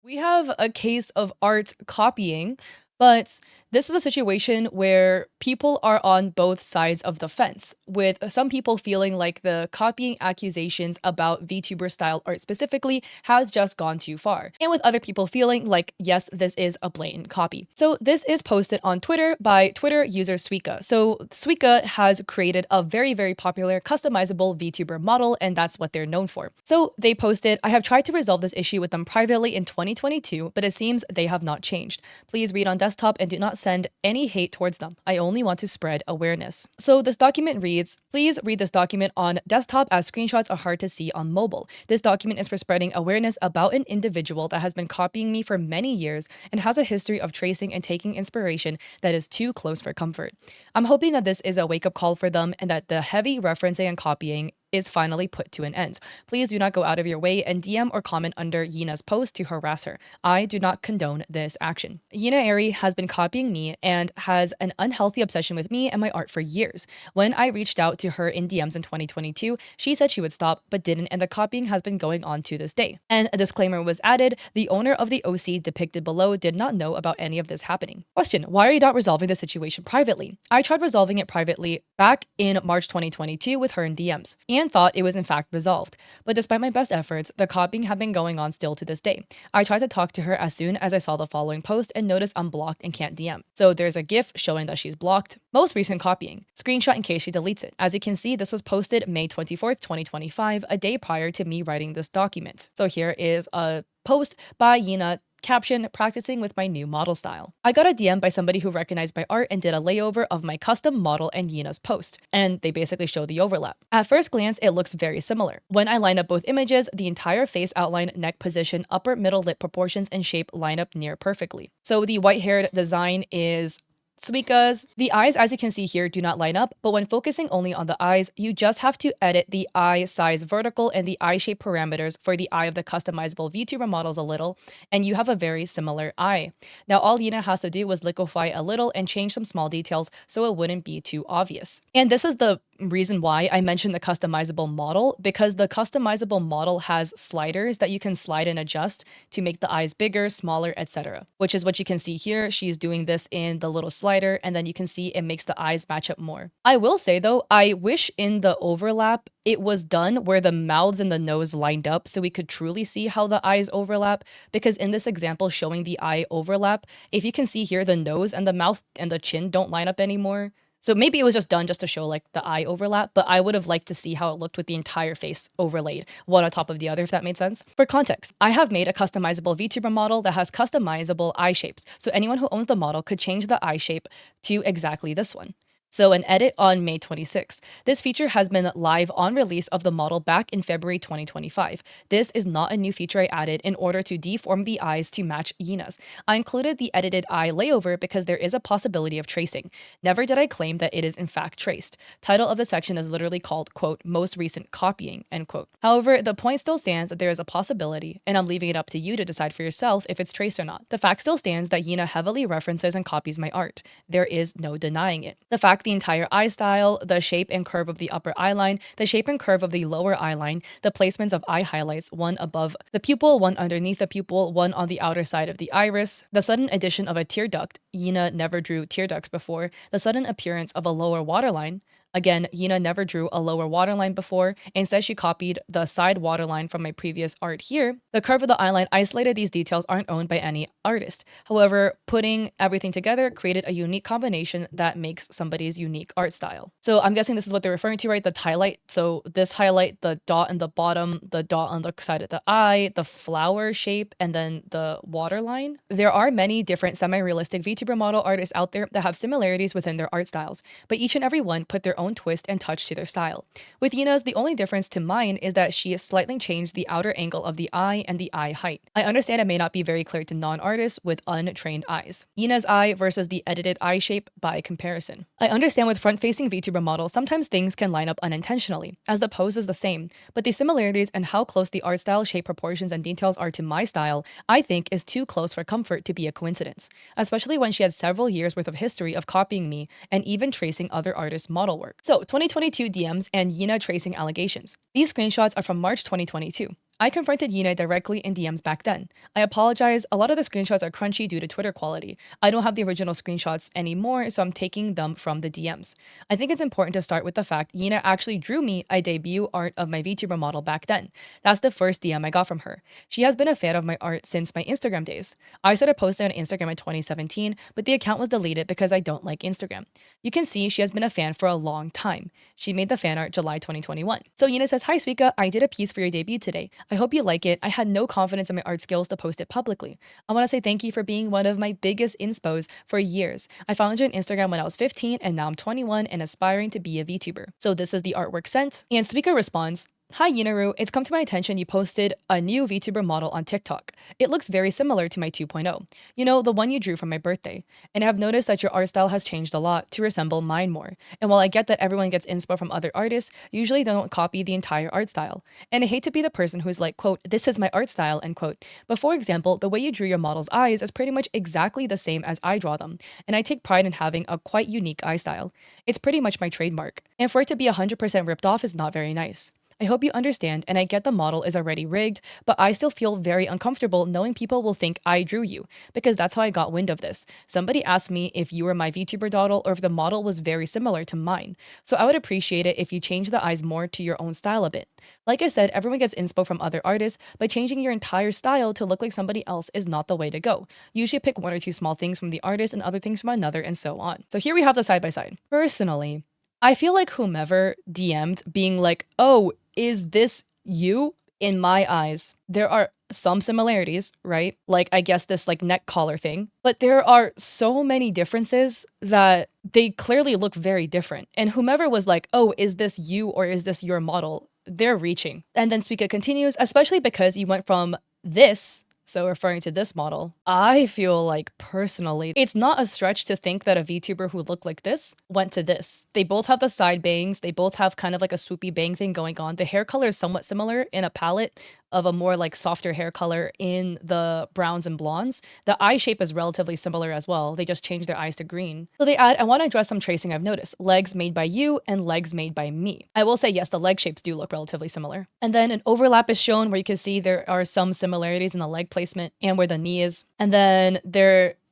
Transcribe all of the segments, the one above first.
We have a case of art copying, but this is a situation where people are on both sides of the fence, with some people feeling like the copying accusations about VTuber style art specifically has just gone too far, and with other people feeling like, yes, this is a blatant copy. So this is posted on Twitter by Twitter user Suika. So Suika has created a very, very popular customizable VTuber model, and that's what they're known for. So they posted, I have tried to resolve this issue with them privately in 2022, but it seems they have not changed. Please read on desktop and do not send any hate towards them. I only want to spread awareness. So this document reads, please read this document on desktop as screenshots are hard to see on mobile. This document is for spreading awareness about an individual that has been copying me for many years and has a history of tracing and taking inspiration that is too close for comfort. I'm hoping that this is a wake-up call for them and that the heavy referencing and copying is finally put to an end. Please do not go out of your way and DM or comment under Yina's post to harass her. I do not condone this action. Yina Eri has been copying me and has an unhealthy obsession with me and my art for years. When I reached out to her in DMs in 2022, she said she would stop, but didn't, and the copying has been going on to this day. And a disclaimer was added, the owner of the OC depicted below did not know about any of this happening. Question, why are you not resolving the situation privately? I tried resolving it privately back in March 2022 with her in DMs. And thought it was in fact resolved. But despite my best efforts, the copying have been going on still to this day. I tried to talk to her as soon as I saw the following post and noticed I'm blocked and can't DM. So there's a GIF showing that she's blocked. Most recent copying. Screenshot in case she deletes it. As you can see, this was posted May 24th, 2025, a day prior to me writing this document. So here is a post by Yina. Caption, practicing with my new model style. I got a DM by somebody who recognized my art and did a layover of my custom model and Yina's post, and they basically show the overlap. At first glance, it looks very similar. When I line up both images, the entire face outline, neck position, upper middle lip proportions, and shape line up near perfectly. So the white-haired design is Suika's. The eyes, as you can see here, do not line up, but when focusing only on the eyes, you just have to edit the eye size vertical and the eye shape parameters for the eye of the customizable VTuber models a little, and you have a very similar eye. Now, all Yina has to do was liquefy a little and change some small details so it wouldn't be too obvious. And this is the reason why I mentioned the customizable model, because the customizable model has sliders that you can slide and adjust to make the eyes bigger, smaller, etc. Which is what you can see here. She's doing this in the little slider, and then you can see it makes the eyes match up more. I will say though, I wish in the overlap it was done where the mouths and the nose lined up so we could truly see how the eyes overlap, because in this example showing the eye overlap, if you can see here, the nose and the mouth and the chin don't line up anymore. So maybe it was just done just to show like the eye overlap, but I would have liked to see how it looked with the entire face overlaid, one on top of the other, if that made sense. For context, I have made a customizable VTuber model that has customizable eye shapes, so anyone who owns the model could change the eye shape to exactly this one. So an edit on May 26. This feature has been live on release of the model back in February 2025. This is not a new feature I added in order to deform the eyes to match Yina's. I included the edited eye layover because there is a possibility of tracing. Never did I claim that it is in fact traced. Title of the section is literally called, quote, most recent copying, end quote. However, the point still stands that there is a possibility, and I'm leaving it up to you to decide for yourself if it's traced or not. The fact still stands that Yina heavily references and copies my art. There is no denying it. The fact the entire eye style, the shape and curve of the upper eyeline, the shape and curve of the lower eyeline, the placements of eye highlights, one above the pupil, one underneath the pupil, one on the outer side of the iris, the sudden addition of a tear duct, Yina never drew tear ducts before, the sudden appearance of a lower waterline. Again, Yina never drew a lower waterline before. Instead, she copied the side waterline from my previous art here. The curve of the eyeline isolated. These details aren't owned by any artist. However, putting everything together created a unique combination that makes somebody's unique art style. So I'm guessing this is what they're referring to, right? The highlight. So this highlight, the dot in the bottom, the dot on the side of the eye, the flower shape, and then the waterline. There are many different semi-realistic VTuber model artists out there that have similarities within their art styles, but each and every one put their own twist and touch to their style. With Yina's, the only difference to mine is that she has slightly changed the outer angle of the eye and the eye height. I understand it may not be very clear to non-artists with untrained eyes. Yina's eye versus the edited eye shape by comparison. I understand with front-facing VTuber models, sometimes things can line up unintentionally, as the pose is the same, but the similarities and how close the art style, shape, proportions, and details are to my style, I think is too close for comfort to be a coincidence, especially when she had several years worth of history of copying me and even tracing other artists' model work. So 2022 DMs and Yina tracing allegations. These screenshots are from March 2022. I confronted Yina directly in DMs back then. I apologize, a lot of the screenshots are crunchy due to Twitter quality. I don't have the original screenshots anymore, so I'm taking them from the DMs. I think it's important to start with the fact Yina actually drew me a debut art of my VTuber model back then. That's the first DM I got from her. She has been a fan of my art since my Instagram days. I started posting on Instagram in 2017, but the account was deleted because I don't like Instagram. You can see she has been a fan for a long time. She made the fan art July 2021. So Yina says, "Hi Suika, I did a piece for your debut today. I hope you like it. I had no confidence in my art skills to post it publicly. I want to say thank you for being one of my biggest inspos for years. I found you on Instagram when I was 15 and now I'm 21 and aspiring to be a VTuber." So this is the artwork sent. And Suika responds, "Hi Yinaru, it's come to my attention you posted a new VTuber model on TikTok. It looks very similar to my 2.0. You know, the one you drew for my birthday. And I have noticed that your art style has changed a lot to resemble mine more. And while I get that everyone gets inspo from other artists, usually they don't copy the entire art style. And I hate to be the person who's like, quote, this is my art style, end quote. But for example, the way you drew your model's eyes is pretty much exactly the same as I draw them. And I take pride in having a quite unique eye style. It's pretty much my trademark. And for it to be 100% ripped off is not very nice. I hope you understand, and I get the model is already rigged, but I still feel very uncomfortable knowing people will think I drew you, because that's how I got wind of this. Somebody asked me if you were my VTuber doll or if the model was very similar to mine. So I would appreciate it if you change the eyes more to your own style a bit. Like I said, everyone gets inspo from other artists, but changing your entire style to look like somebody else is not the way to go. You usually pick one or two small things from the artist and other things from another and so on. So here we have the side by side. Personally, I feel like whomever DM'd being like, oh, is this you? In my eyes, there are some similarities, right? Like, I guess this like neck collar thing, but there are so many differences that they clearly look very different. And whomever was like, oh, is this you or is this your model? They're reaching. And then Suika continues, especially because you went from this, so referring to this model, I feel like personally, it's not a stretch to think that a VTuber who looked like this went to this. They both have the side bangs. They both have kind of like a swoopy bang thing going on. The hair color is somewhat similar in a palette of a more like softer hair color in the browns and blondes. The eye shape is relatively similar as well. They just changed their eyes to green. So they add, I want to address some tracing I've noticed. Legs made by you and legs made by me. I will say, yes, the leg shapes do look relatively similar. And then an overlap is shown where you can see there are some similarities in the leg placement and where the knee is. And then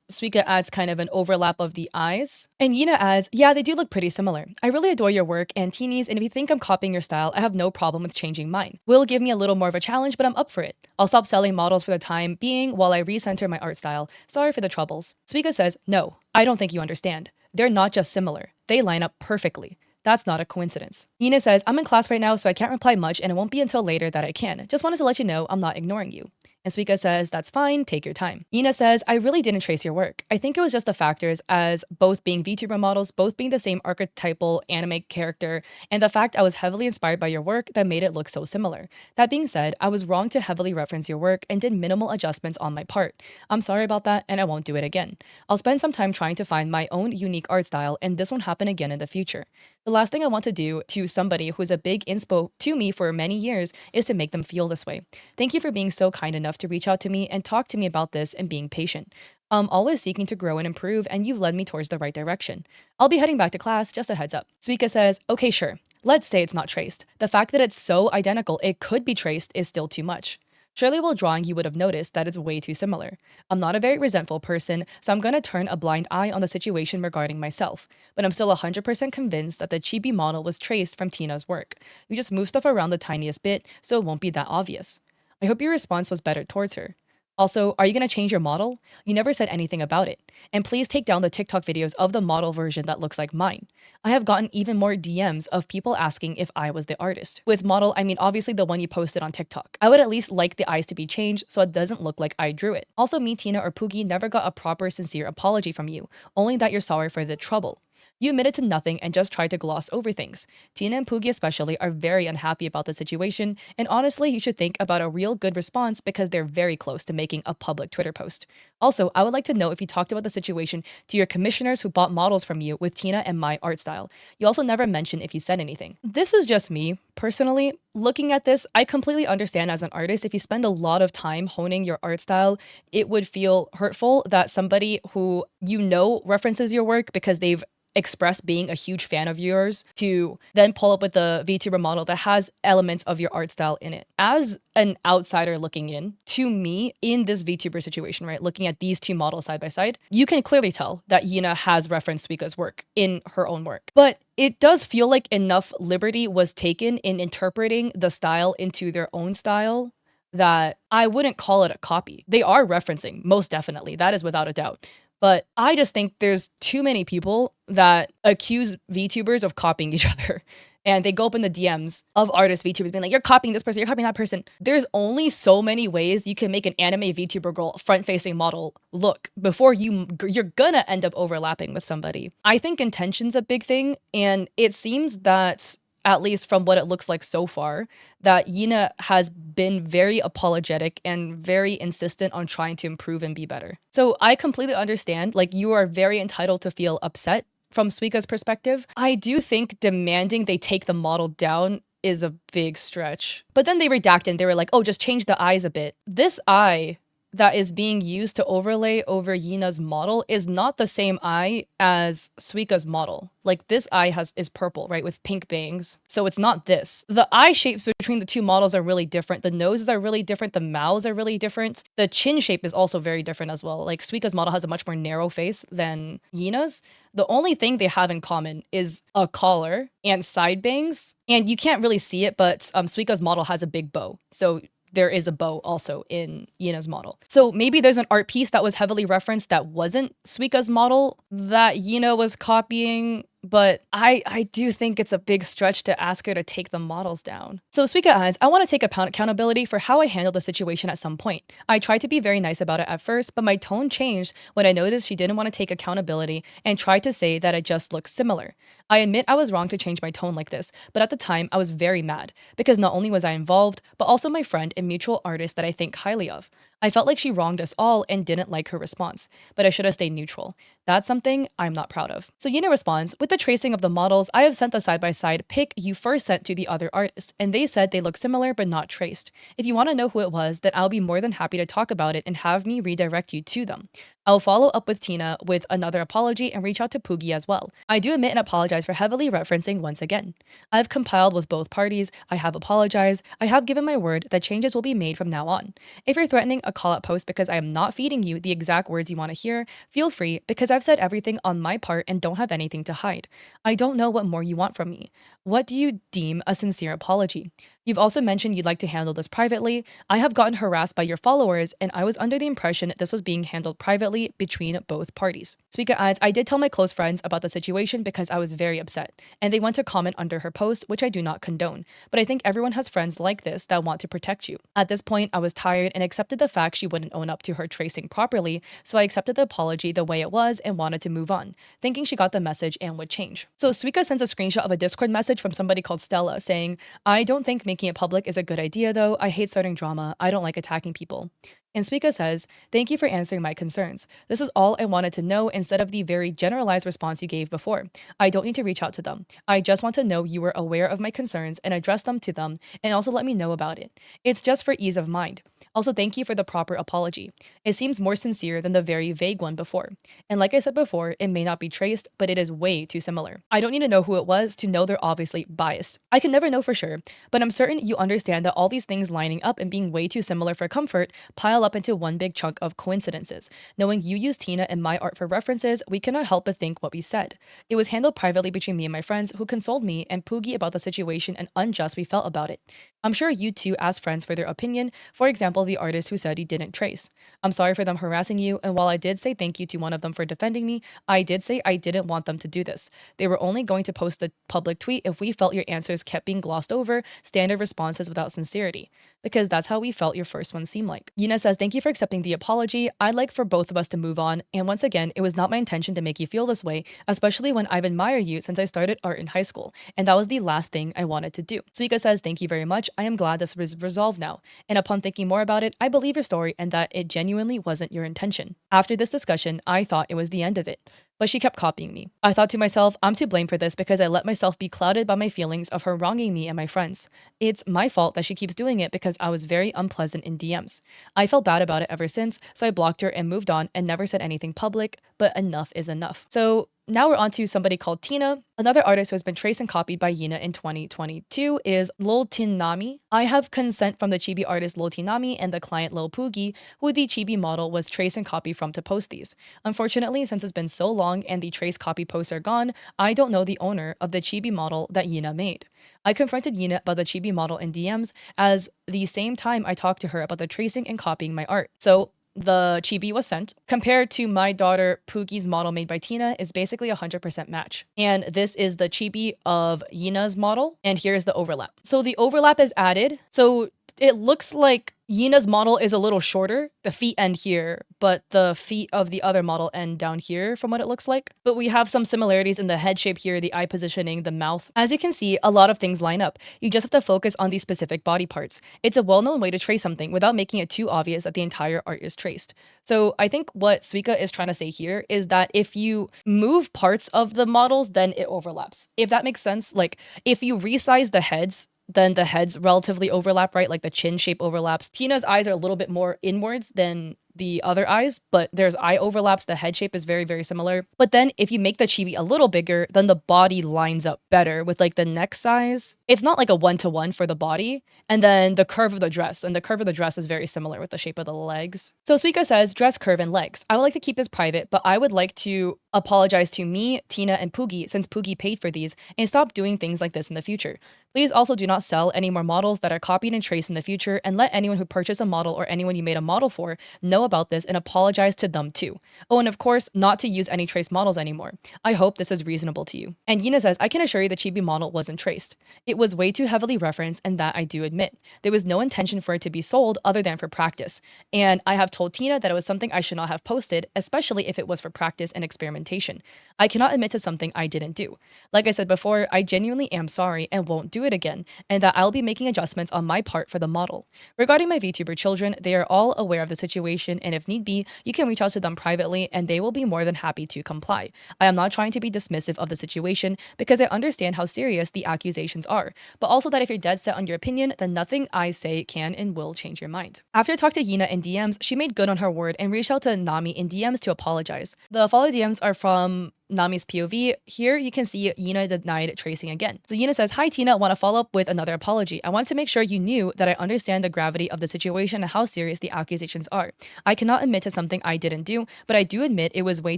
Suika adds kind of an overlap of the eyes. And Yina adds, yeah, they do look pretty similar. I really adore your work and teenies, and if you think I'm copying your style, I have no problem with changing mine. Will give me a little more of a challenge, but I'm up for it. I'll stop selling models for the time being while I recenter my art style. Sorry for the troubles. Suika says, no, I don't think you understand. They're not just similar. They line up perfectly. That's not a coincidence. Yina says, I'm in class right now, so I can't reply much, and it won't be until later that I can. Just wanted to let you know I'm not ignoring you. And Suika says, that's fine, take your time. Yina says, I really didn't trace your work. I think it was just the factors as both being VTuber models, both being the same archetypal anime character, and the fact I was heavily inspired by your work that made it look so similar. That being said, I was wrong to heavily reference your work and did minimal adjustments on my part. I'm sorry about that, and I won't do it again. I'll spend some time trying to find my own unique art style, and this won't happen again in the future. The last thing I want to do to somebody who's a big inspo to me for many years is to make them feel this way. Thank you for being so kind enough to reach out to me and talk to me about this and being patient. I'm always seeking to grow and improve, and you've led me towards the right direction. I'll be heading back to class, just a heads up. Suika says, okay, sure. Let's say it's not traced. The fact that it's so identical it could be traced is still too much. Surely while drawing you would have noticed that it's way too similar. I'm not a very resentful person, so I'm gonna turn a blind eye on the situation regarding myself, but I'm still 100% convinced that the chibi model was traced from Tina's work. We just moved stuff around the tiniest bit, so it won't be that obvious. I hope your response was better towards her. Also, are you gonna change your model? You never said anything about it. And please take down the TikTok videos of the model version that looks like mine. I have gotten even more DMs of people asking if I was the artist. With model, I mean obviously the one you posted on TikTok. I would at least like the eyes to be changed so it doesn't look like I drew it. Also, me, Tina, or Pookie never got a proper sincere apology from you, only that you're sorry for the trouble. You admitted to nothing and just tried to gloss over things. Tina and Poogie especially are very unhappy about the situation, and honestly, you should think about a real good response because they're very close to making a public Twitter post. Also, I would like to know if you talked about the situation to your commissioners who bought models from you with Tina and my art style. You also never mentioned if you said anything. This is just me. Personally, looking at this, I completely understand as an artist, if you spend a lot of time honing your art style, it would feel hurtful that somebody who you know references your work because they've express being a huge fan of yours to then pull up with a VTuber model that has elements of your art style in it. As an outsider looking in, to me, in this VTuber situation, right, looking at these two models side by side, you can clearly tell that Yina has referenced Suika's work in her own work. But it does feel like enough liberty was taken in interpreting the style into their own style that I wouldn't call it a copy. They are referencing, most definitely. That is without a doubt. But I just think there's too many people that accuse VTubers of copying each other. And they go up in the DMs of artist VTubers being like, you're copying this person, you're copying that person. There's only so many ways you can make an anime VTuber girl front-facing model look before you're gonna end up overlapping with somebody. I think intention's a big thing, and it seems that, at least from what it looks like so far, that Yina has been very apologetic and very insistent on trying to improve and be better. So I completely understand, like, you are very entitled to feel upset from Suika's perspective. I do think demanding they take the model down is a big stretch. But then they redacted, they were like, oh, just change the eyes a bit. This eye that is being used to overlay over Yina's model is not the same eye as Suika's model. Like, this eye is purple, right, with pink bangs. So it's not this. The eye shapes between the two models are really different. The noses are really different. The mouths are really different. The chin shape is also very different as well. Like, Suika's model has a much more narrow face than Yina's. The only thing they have in common is a collar and side bangs. And you can't really see it, but Suika's model has a big bow. So there is a bow also in Yina's model. So maybe there's an art piece that was heavily referenced that wasn't Suika's model that Yina was copying, but I do think it's a big stretch to ask her to take the models down. So Suika adds, I want to take accountability for how I handled the situation at some point. I tried to be very nice about it at first, but my tone changed when I noticed she didn't want to take accountability and tried to say that it just looked similar. I admit I was wrong to change my tone like this, but at the time I was very mad because not only was I involved, but also my friend and mutual artist that I think highly of. I felt like she wronged us all and didn't like her response, but I should have stayed neutral. That's something I'm not proud of. So Yina responds, with the tracing of the models, I have sent the side-by-side pic you first sent to the other artist, and they said they look similar but not traced. If you want to know who it was, then I'll be more than happy to talk about it and have me redirect you to them. I'll follow up with Tina with another apology and reach out to Poogie as well. I do admit and apologize for heavily referencing once again. I've compiled with both parties, I have apologized, I have given my word that changes will be made from now on. If you're threatening a call-out post because I am not feeding you the exact words you want to hear, feel free because I've said everything on my part and don't have anything to hide. I don't know what more you want from me. What do you deem a sincere apology? You've also mentioned you'd like to handle this privately. I have gotten harassed by your followers, and I was under the impression this was being handled privately between both parties. Suika adds, I did tell my close friends about the situation because I was very upset, and they went to comment under her post, which I do not condone. But I think everyone has friends like this that want to protect you. At this point, I was tired and accepted the fact she wouldn't own up to her tracing properly, so I accepted the apology the way it was and wanted to move on, thinking she got the message and would change. So Suika sends a screenshot of a Discord message from somebody called Stella saying, I don't think making it public is a good idea though. I hate starting drama. I don't like attacking people. And Suika says, thank you for answering my concerns. This is all I wanted to know instead of the very generalized response you gave before. I don't need to reach out to them. I just want to know you were aware of my concerns and address them to them and also let me know about it. It's just for ease of mind. Also, thank you for the proper apology. It seems more sincere than the very vague one before. And like I said before, it may not be traced, but it is way too similar. I don't need to know who it was to know they're obviously biased. I can never know for sure, but I'm certain you understand that all these things lining up and being way too similar for comfort pile up into one big chunk of coincidences. Knowing you use Tina and my art for references, we cannot help but think what we said. It was handled privately between me and my friends who consoled me and Poogie about the situation and unjust we felt about it. I'm sure you too asked friends for their opinion, for example, the artist who said he didn't trace. I'm sorry for them harassing you, and while I did say thank you to one of them for defending me, I did say I didn't want them to do this. They were only going to post the public tweet if we felt your answers kept being glossed over, standard responses without sincerity. Because that's how we felt your first one seemed like. Yina says, thank you for accepting the apology. I'd like for both of us to move on, and once again, it was not my intention to make you feel this way, especially when I've admired you since I started art in high school, and that was the last thing I wanted to do. Suika says, thank you very much. I am glad this was resolved now, and upon thinking more about it, I believe your story and that it genuinely wasn't your intention. After this discussion, I thought it was the end of it. But she kept copying me. I thought to myself, I'm to blame for this because I let myself be clouded by my feelings of her wronging me and my friends. It's my fault that she keeps doing it because I was very unpleasant in DMs. I felt bad about it ever since, so I blocked her and moved on and never said anything public, but enough is enough. So now we're on to somebody called Tina. Another artist who has been traced and copied by Yina in 2022 is Lil Tinami. I have consent from the chibi artist Lil Tinami and the client Lil Poogie, who the chibi model was traced and copied from to post these. Unfortunately, since it's been so long and the trace copy posts are gone, I don't know the owner of the chibi model that Yina made. I confronted Yina about the chibi model in DMs as the same time I talked to her about the tracing and copying my art. So the chibi was sent, compared to my daughter Poogie's model made by Tina, is basically 100% match. And this is the chibi of Yina's model, and here's the overlap. So the overlap is added. So it looks like Yina's model is a little shorter, the feet end here, but the feet of the other model end down here from what it looks like. But we have some similarities in the head shape here, the eye positioning, the mouth. As you can see, a lot of things line up. You just have to focus on these specific body parts. It's a well-known way to trace something without making it too obvious that the entire art is traced. So I think what Suika is trying to say here is that if you move parts of the models, then it overlaps. If that makes sense, like if you resize the heads, then the heads relatively overlap, right? Like the chin shape overlaps. Tina's eyes are a little bit more inwards than the other eyes, but there's eye overlaps. The head shape is very, very similar. But then if you make the chibi a little bigger, then the body lines up better with like the neck size. It's not like a 1-to-1 for the body. And then the curve of the dress, and the curve of the dress is very similar with the shape of the legs. So Suika says, dress curve and legs. I would like to keep this private, but I would like to apologize to me, Tina, and Poogie, since Poogie paid for these, and stop doing things like this in the future. Please also do not sell any more models that are copied and traced in the future, and let anyone who purchased a model or anyone you made a model for know about this and apologize to them too. Oh, and of course, not to use any traced models anymore. I hope this is reasonable to you. And Yina says, I can assure you the chibi model wasn't traced. It was way too heavily referenced, and that I do admit. There was no intention for it to be sold other than for practice. And I have told Tina that it was something I should not have posted, especially if it was for practice and experimentation. I cannot admit to something I didn't do. Like I said before, I genuinely am sorry and won't do it again, and that I'll be making adjustments on my part for the model. Regarding my VTuber children, they are all aware of the situation, and if need be, you can reach out to them privately and they will be more than happy to comply. I am not trying to be dismissive of the situation because I understand how serious the accusations are, but also that if you're dead set on your opinion, then nothing I say can and will change your mind. After I talked to Yina in DMs, she made good on her word and reached out to Nami in DMs to apologize. The follow DMs are from Nami's POV. Here you can see Yina denied tracing again. So Yina says, hi Tina, want to follow up with another apology. I want to make sure you knew that I understand the gravity of the situation and how serious the accusations are. I cannot admit to something I didn't do, but I do admit it was way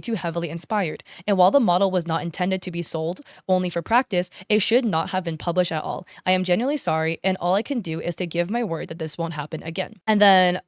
too heavily inspired. And while the model was not intended to be sold, only for practice, it should not have been published at all. I am genuinely sorry, and all I can do is to give my word that this won't happen again. And then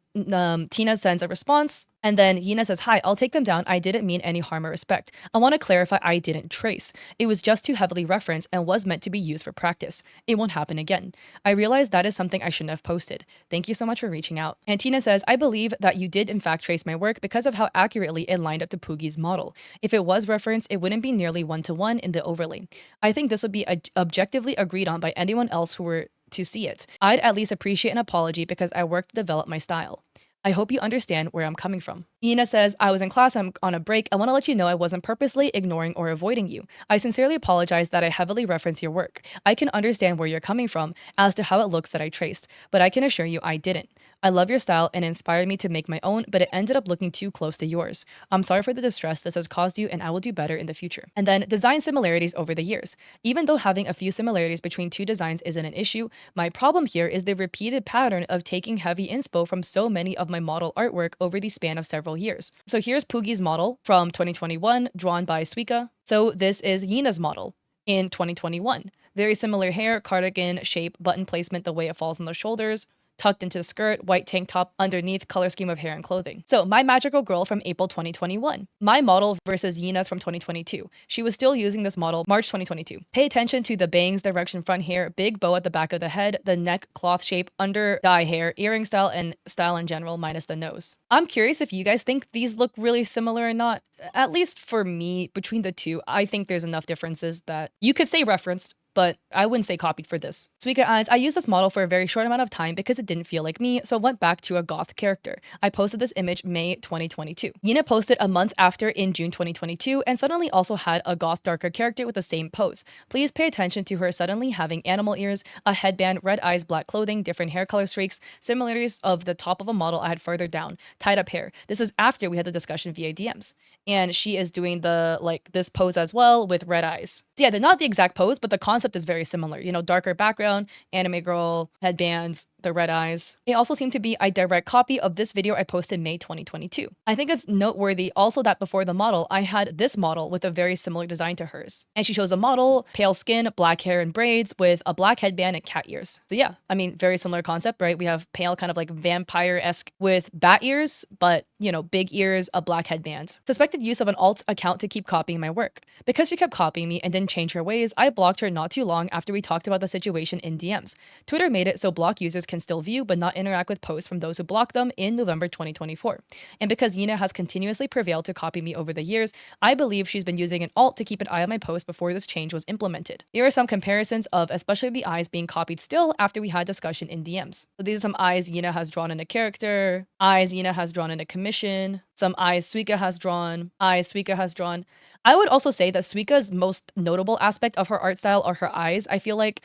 Tina sends a response, and then Yina says, hi, I'll take them down. I didn't mean any harm or respect. I want to clarify I didn't trace. It was just too heavily referenced and was meant to be used for practice. It won't happen again. I realize that is something I shouldn't have posted. Thank you so much for reaching out. And Tina says, I believe that you did in fact trace my work because of how accurately it lined up to Poogie's model. If it was referenced, it wouldn't be nearly 1-to-1 in the overlay. I think this would be objectively agreed on by anyone else who were to see it. I'd at least appreciate an apology because I worked to develop my style. I hope you understand where I'm coming from. Yina says, I was in class, I'm on a break. I want to let you know I wasn't purposely ignoring or avoiding you. I sincerely apologize that I heavily reference your work. I can understand where you're coming from as to how it looks that I traced, but I can assure you I didn't. I love your style and it inspired me to make my own, but it ended up looking too close to yours. I'm sorry for the distress this has caused you, and I will do better in the future. And then design similarities over the years. Even though having a few similarities between two designs isn't an issue, my problem here is the repeated pattern of taking heavy inspo from so many of my model artwork over the span of several years. So here's Poogie's model from 2021, drawn by Suika. So this is Yina's model in 2021. Very similar hair, cardigan shape, button placement, the way it falls on the shoulders, tucked into the skirt, white tank top underneath, color scheme of hair and clothing. So my magical girl from April 2021. My model versus Yina's from 2022. She was still using this model March 2022. Pay attention to the bangs, direction, front hair, big bow at the back of the head, the neck, cloth shape, under dye hair, earring style, and style in general minus the nose. I'm curious if you guys think these look really similar or not. At least for me, between the two, I think there's enough differences that you could say referenced, but I wouldn't say copied for this. Suika adds, I used this model for a very short amount of time because it didn't feel like me, so I went back to a goth character. I posted this image May 2022. Yina posted a month after in June 2022 and suddenly also had a goth darker character with the same pose. Please pay attention to her suddenly having animal ears, a headband, red eyes, black clothing, different hair color streaks, similarities of the top of a model I had further down, tied up hair. This is after we had the discussion via DMs. And she is doing the this pose as well with red eyes. So yeah, they're not the exact pose, but the concept is very similar. You know, darker background, anime girl, headbands, the red eyes. They also seem to be a direct copy of this video I posted May 2022. I think it's noteworthy also that before the model, I had this model with a very similar design to hers. And she shows a model, pale skin, black hair and braids with a black headband and cat ears. So yeah, I mean, very similar concept, right? We have pale kind of like vampire-esque with bat ears, but you know, big ears, a black headband. Suspected use of an alt account to keep copying my work. Because she kept copying me and didn't change her ways, I blocked her not too long after we talked about the situation in DMs. Twitter made it so block users can still view but not interact with posts from those who blocked them in November 2024. And because Yina has continuously prevailed to copy me over the years, I believe she's been using an alt to keep an eye on my posts before this change was implemented. Here are some comparisons of especially the eyes being copied still after we had discussion in DMs. So these are some eyes Yina has drawn in a character, eyes Yina has drawn in a commission, some eyes Suika has drawn, eyes Suika has drawn. I would also say that Suika's most notable aspect of her art style are her eyes. I feel like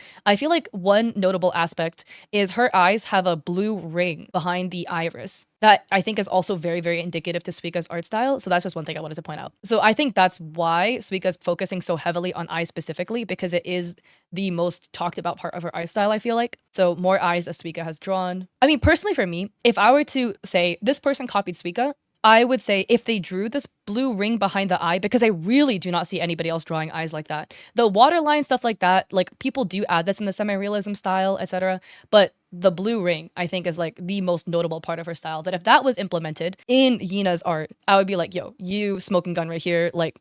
one notable aspect is her eyes have a blue ring behind the iris that I think is also very, very indicative to Suika's art style. So that's just one thing I wanted to point out. So I think that's why Suika's focusing so heavily on eyes specifically, because it is the most talked about part of her art style, I feel like. So more eyes that Suika has drawn. I mean, personally for me, if I were to say this person copied Suika, I would say if they drew this blue ring behind the eye, because I really do not see anybody else drawing eyes like that. The waterline stuff like that, like people do add this in the semi-realism style, etc. But the blue ring, I think, is like the most notable part of her style. That if that was implemented in Yina's art, I would be like, yo, you smoking gun right here, like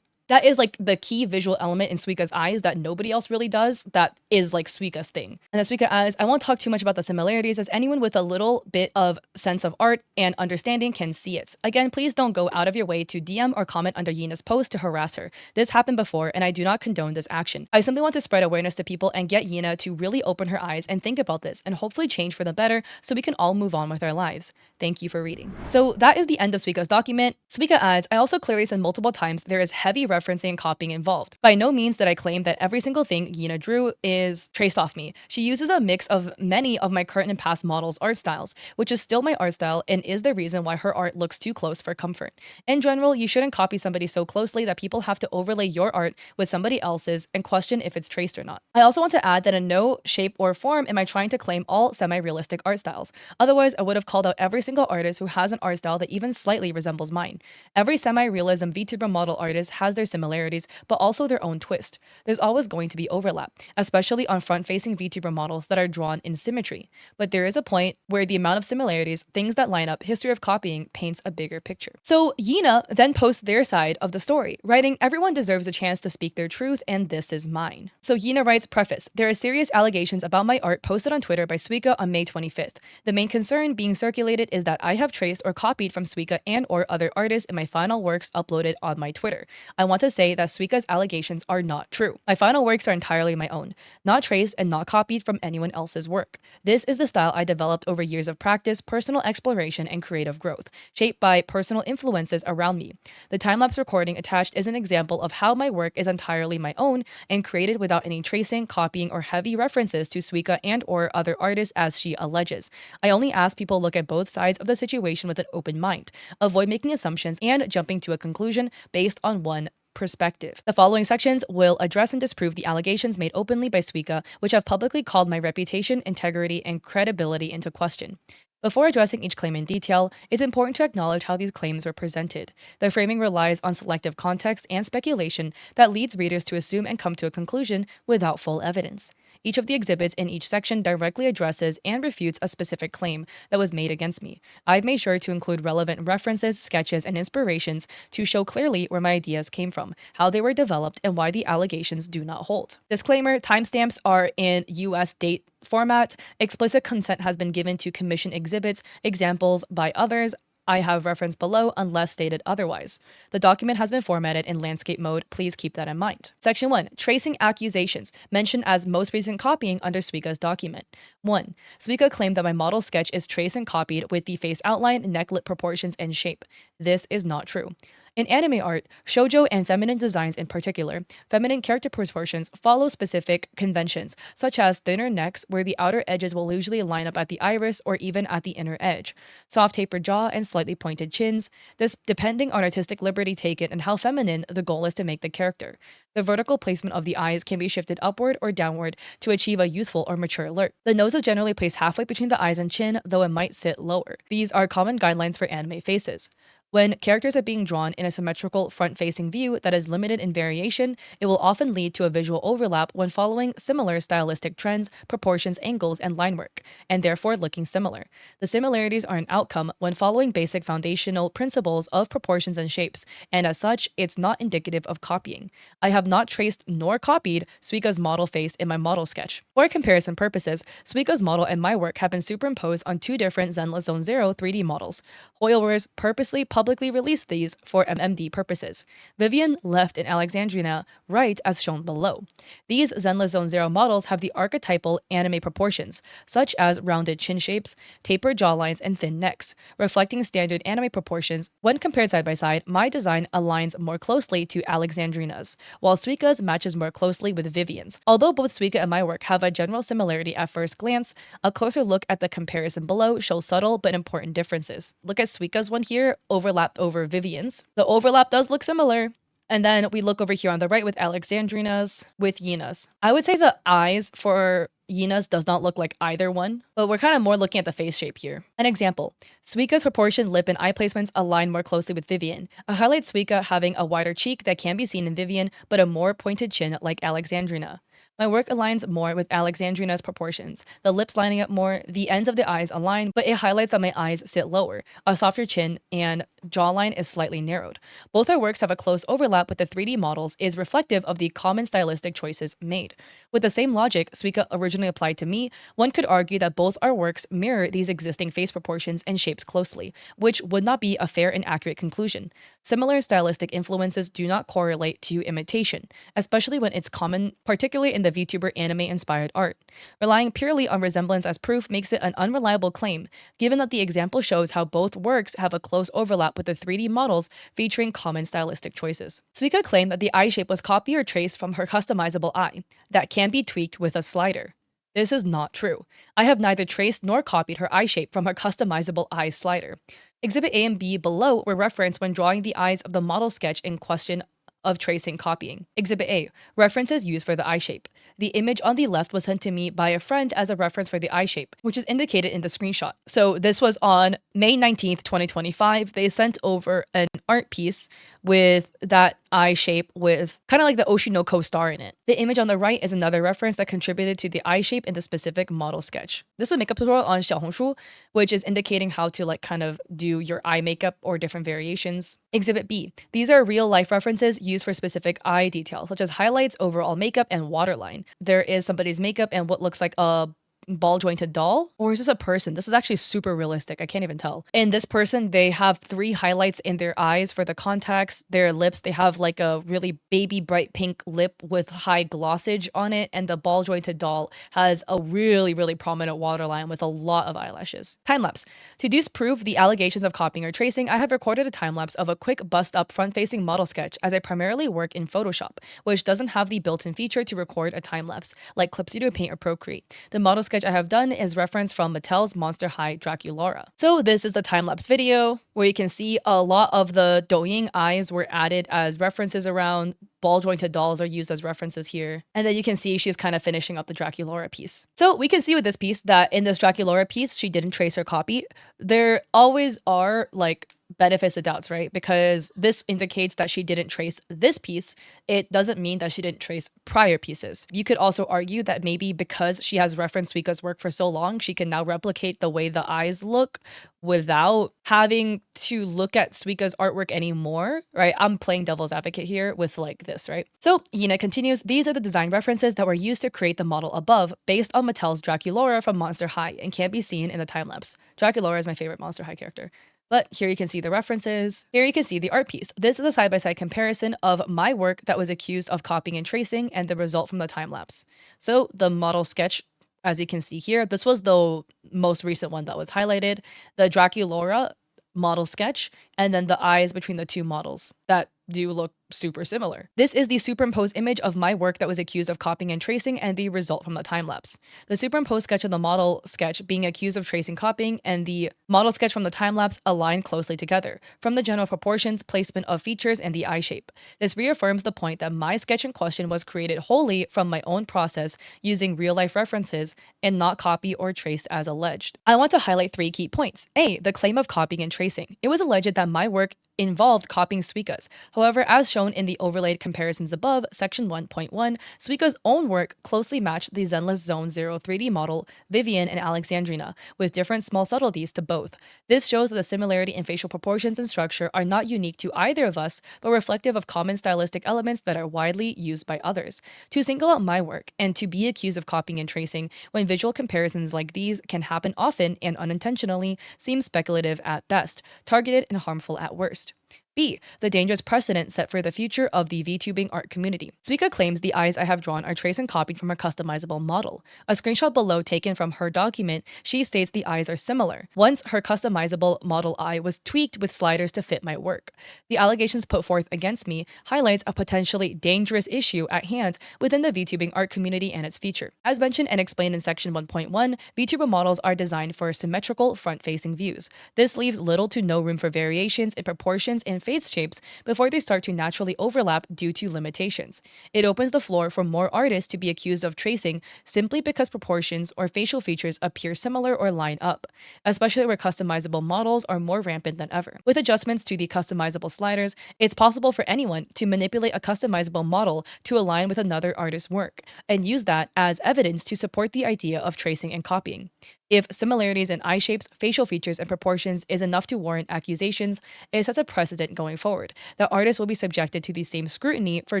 that is like the key visual element in Suika's eyes that nobody else really does. That is like Suika's thing. And as Suika adds, I won't talk too much about the similarities as anyone with a little bit of sense of art and understanding can see it. Again, please don't go out of your way to DM or comment under Yina's post to harass her. This happened before and I do not condone this action. I simply want to spread awareness to people and get Yina to really open her eyes and think about this and hopefully change for the better so we can all move on with our lives. Thank you for reading. So that is the end of Suika's document. Suika adds, I also clearly said multiple times there is heavy referencing and copying involved. By no means did I claim that every single thing Yina drew is traced off me. She uses a mix of many of my current and past models' art styles, which is still my art style and is the reason why her art looks too close for comfort. In general, you shouldn't copy somebody so closely that people have to overlay your art with somebody else's and question if it's traced or not. I also want to add that in no shape or form am I trying to claim all semi-realistic art styles. Otherwise, I would have called out every single artist who has an art style that even slightly resembles mine. Every semi-realism VTuber model artist has their similarities, but also their own twist. There's always going to be overlap, especially on front-facing VTuber models that are drawn in symmetry. But there is a point where the amount of similarities, things that line up, history of copying paints a bigger picture. So Yina then posts their side of the story, writing, everyone deserves a chance to speak their truth, and this is mine. So Yina writes, preface, there are serious allegations about my art posted on Twitter by Suika on May 25th. The main concern being circulated is that I have traced or copied from Suika and or other artists in my final works uploaded on my Twitter. I want to say that Suika's allegations are not true. My final works are entirely my own, not traced and not copied from anyone else's work. This is the style I developed over years of practice, personal exploration, and creative growth, shaped by personal influences around me. The time-lapse recording attached is an example of how my work is entirely my own and created without any tracing, copying, or heavy references to Suika and or other artists as she alleges. I only ask people look at both sides of the situation with an open mind, avoid making assumptions and jumping to a conclusion based on one perspective. The following sections will address and disprove the allegations made openly by Suika, which have publicly called my reputation, integrity, and credibility into question. Before addressing each claim in detail, it's important to acknowledge how these claims were presented. The framing relies on selective context and speculation that leads readers to assume and come to a conclusion without full evidence. Each of the exhibits in each section directly addresses and refutes a specific claim that was made against me. I've made sure to include relevant references, sketches, and inspirations to show clearly where my ideas came from, how they were developed, and why the allegations do not hold. Disclaimer, timestamps are in US date format. Explicit consent has been given to commission exhibits, examples by others, I have reference below unless stated otherwise. The document has been formatted in landscape mode. Please keep that in mind. Section 1. Tracing accusations, mentioned as most recent copying under Suika's document. 1. Suika claimed that my model sketch is traced and copied with the face outline, neck lip proportions, and shape. This is not true. In anime art, shoujo and feminine designs in particular, feminine character proportions follow specific conventions, such as thinner necks where the outer edges will usually line up at the iris or even at the inner edge, soft tapered jaw and slightly pointed chins, this depending on artistic liberty taken and how feminine the goal is to make the character. The vertical placement of the eyes can be shifted upward or downward to achieve a youthful or mature look. The nose is generally placed halfway between the eyes and chin, though it might sit lower. These are common guidelines for anime faces. When characters are being drawn in a symmetrical front-facing view that is limited in variation, it will often lead to a visual overlap when following similar stylistic trends, proportions, angles, and line work, and therefore looking similar. The similarities are an outcome when following basic foundational principles of proportions and shapes, and as such, it's not indicative of copying. I have not traced nor copied Suika's model face in my model sketch. For comparison purposes, Suika's model and my work have been superimposed on two different Zenless Zone Zero 3D models. Hoylewares purposely publicly released these for MMD purposes. Vivian, left, and Alexandrina, right, as shown below. These Zenless Zone Zero models have the archetypal anime proportions, such as rounded chin shapes, tapered jawlines, and thin necks, reflecting standard anime proportions. When compared side by side, my design aligns more closely to Alexandrina's, while Suika's matches more closely with Vivian's. Although both Suika and my work have a general similarity at first glance, a closer look at the comparison below shows subtle but important differences. Look at Suika's one here, overlapped over Vivian's. The overlap does look similar. And then we look over here on the right with Alexandrina's, with Yina's. I would say the eyes for Yina's does not look like either one, but we're kind of more looking at the face shape here. An example, Suika's proportioned lip and eye placements align more closely with Vivian. I highlight Suika having a wider cheek that can be seen in Vivian, but a more pointed chin like Alexandrina. My work aligns more with Alexandrina's proportions, the lips lining up more, the ends of the eyes align, but it highlights that my eyes sit lower, a softer chin, and jawline is slightly narrowed. Both our works have a close overlap with the 3D models is reflective of the common stylistic choices made. With the same logic Suika originally applied to me, one could argue that both our works mirror these existing face proportions and shapes closely, which would not be a fair and accurate conclusion. Similar stylistic influences do not correlate to imitation, especially when it's common, particularly in the VTuber anime-inspired art. Relying purely on resemblance as proof makes it an unreliable claim, given that the example shows how both works have a close overlap with the 3D models featuring common stylistic choices. Suika claimed that the eye shape was copied or traced from her customizable eye, that can be tweaked with a slider. This is not true. I have neither traced nor copied her eye shape from her customizable eye slider. Exhibit A and B below were referenced when drawing the eyes of the model sketch in question of tracing copying. Exhibit A, references used for the eye shape. The image on the left was sent to me by a friend as a reference for the eye shape, which is indicated in the screenshot. So this was on May 19th, 2025. They sent over an art piece with that eye shape with kind of like the Oshinoko star in it. The image on the right is another reference that contributed to the eye shape in the specific model sketch. This is a makeup tutorial on Xiaohongshu, which is indicating how to like kind of do your eye makeup or different variations. Exhibit B. These are real life references used for specific eye details, such as highlights, overall makeup, and waterline. There is somebody's makeup and what looks like a ball jointed doll, or is this a person? This is actually super realistic. I can't even tell. In this person, they have 3 highlights in their eyes for the contacts. Their lips, they have like a really baby bright pink lip with high glossage on it, and the ball jointed doll has a really prominent waterline with a lot of eyelashes. Time lapse. To disprove the allegations of copying or tracing, I have recorded a time lapse of a quick bust up front facing model sketch, as I primarily work in Photoshop, which doesn't have the built-in feature to record a time lapse like Clip Studio Paint or Procreate. The model sketch I have done is referenced from Mattel's Monster High Draculaura. So this is the time-lapse video where you can see a lot of the Douyin eyes were added as references around. Ball jointed dolls are used as references here. And then you can see she's kind of finishing up the Draculaura piece. So we can see with this piece that in this Draculaura piece, she didn't trace her copy. There always are like benefits of doubts, right? Because this indicates that she didn't trace this piece. It doesn't mean that she didn't trace prior pieces. You could also argue that maybe because she has referenced Suika's work for so long, she can now replicate the way the eyes look without having to look at Suika's artwork anymore, right? I'm playing devil's advocate here with like this, right? So Yina continues, these are the design references that were used to create the model above based on Mattel's Draculaura from Monster High and can't be seen in the time lapse. Draculaura is my favorite Monster High character. But here you can see the references. Here you can see the art piece. This is a side-by-side comparison of my work that was accused of copying and tracing and the result from the time lapse. So the model sketch, as you can see here, this was the most recent one that was highlighted. The Draculaura model sketch, and then the eyes between the two models that do look super similar. This is the superimposed image of my work that was accused of copying and tracing and the result from the time lapse. The superimposed sketch of the model sketch being accused of tracing copying and the model sketch from the time lapse align closely together, from the general proportions, placement of features, and the eye shape. This reaffirms the point that my sketch in question was created wholly from my own process using real-life references and not copied or traced as alleged. I want to highlight 3 key points. A. The claim of copying and tracing. It was alleged that my work involved copying Suika's. However, as shown in the overlaid comparisons above, section 1.1, Suika's own work closely matched the Zenless Zone 0 3D model, Vivian and Alexandrina, with different small subtleties to both. This shows that the similarity in facial proportions and structure are not unique to either of us, but reflective of common stylistic elements that are widely used by others. To single out my work and to be accused of copying and tracing when visual comparisons like these can happen often and unintentionally seems speculative at best, targeted and harmful at worst. B. The dangerous precedent set for the future of the VTubing art community. Suika claims the eyes I have drawn are traced and copied from her customizable model. A screenshot below taken from her document, she states the eyes are similar. Once her customizable model eye was tweaked with sliders to fit my work. The allegations put forth against me highlights a potentially dangerous issue at hand within the VTubing art community and its future. As mentioned and explained in section 1.1, VTuber models are designed for symmetrical front-facing views. This leaves little to no room for variations in proportions and face shapes before they start to naturally overlap due to limitations. It opens the floor for more artists to be accused of tracing simply because proportions or facial features appear similar or line up, especially where customizable models are more rampant than ever. With adjustments to the customizable sliders, it's possible for anyone to manipulate a customizable model to align with another artist's work, and use that as evidence to support the idea of tracing and copying. If similarities in eye shapes, facial features, and proportions is enough to warrant accusations, it sets a precedent going forward that artists will be subjected to the same scrutiny for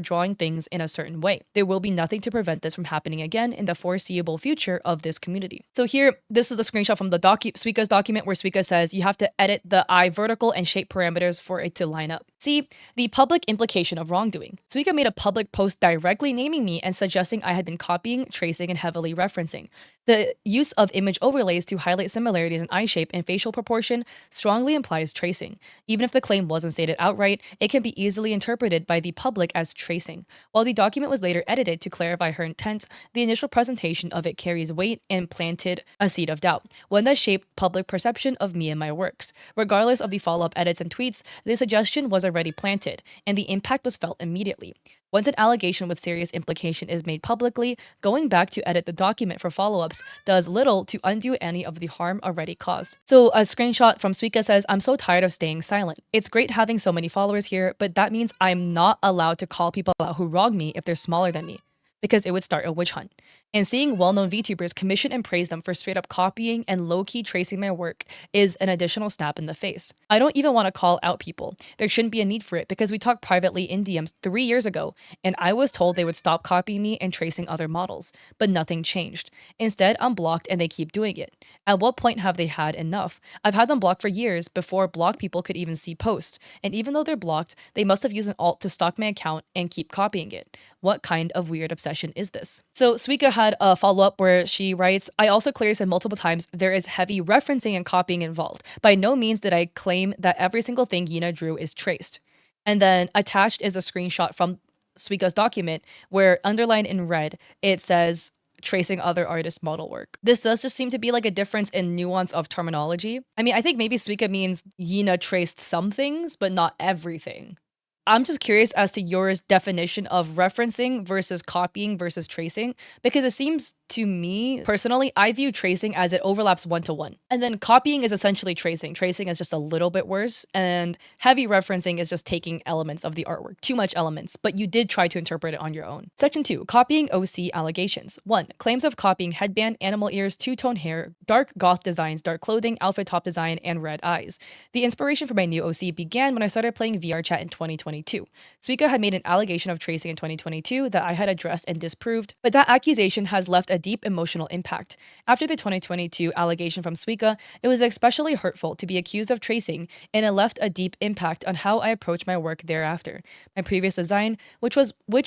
drawing things in a certain way. There will be nothing to prevent this from happening again in the foreseeable future of this community. So here, this is the screenshot from the Suika's document where Suika says you have to edit the eye vertical and shape parameters for it to line up. See, the public implication of wrongdoing. Suika made a public post directly naming me and suggesting I had been copying, tracing, and heavily referencing. The use of image overlays to highlight similarities in eye shape and facial proportion strongly implies tracing. Even if the claim wasn't stated outright, it can be easily interpreted by the public as tracing. While the document was later edited to clarify her intent, the initial presentation of it carries weight and planted a seed of doubt, one that shaped public perception of me and my works. Regardless of the follow-up edits and tweets, the suggestion was already planted, and the impact was felt immediately. Once an allegation with serious implication is made publicly, going back to edit the document for follow-ups does little to undo any of the harm already caused. So a screenshot from Suika says, I'm so tired of staying silent. It's great having so many followers here, but that means I'm not allowed to call people out who wrong me if they're smaller than me, because it would start a witch hunt. And seeing well-known VTubers commission and praise them for straight-up copying and low-key tracing my work is an additional snap in the face. I don't even want to call out people. There shouldn't be a need for it because we talked privately in DMs 3 years ago, and I was told they would stop copying me and tracing other models, but nothing changed. Instead, I'm blocked and they keep doing it. At what point have they had enough? I've had them blocked for years before blocked people could even see posts, and even though they're blocked, they must have used an alt to stalk my account and keep copying it. What kind of weird obsession is this? So Suika had a follow-up where she writes, I also clearly said multiple times there is heavy referencing and copying involved. By no means did I claim that every single thing Yina drew is traced. And then attached is a screenshot from Suika's document where underlined in red, it says tracing other artists' model work. This does just seem to be like a difference in nuance of terminology. I mean, I think maybe Suika means Yina traced some things, but not everything. I'm just curious as to yours definition of referencing versus copying versus tracing, because it seems to me, personally, I view tracing as it overlaps one-to-one. And then copying is essentially tracing. Tracing is just a little bit worse, and heavy referencing is just taking elements of the artwork, too much elements, but you did try to interpret it on your own. Section 2, copying OC allegations. 1. Claims of copying headband, animal ears, two-tone hair, dark goth designs, dark clothing, outfit top design, and red eyes. The inspiration for my new OC began when I started playing VR chat in 2020. 2022. Suika had made an allegation of tracing in 2022 that I had addressed and disproved, but that accusation has left a deep emotional impact. After the 2022 allegation from Suika, it was especially hurtful to be accused of tracing, and it left a deep impact on how I approach my work thereafter. My previous design, which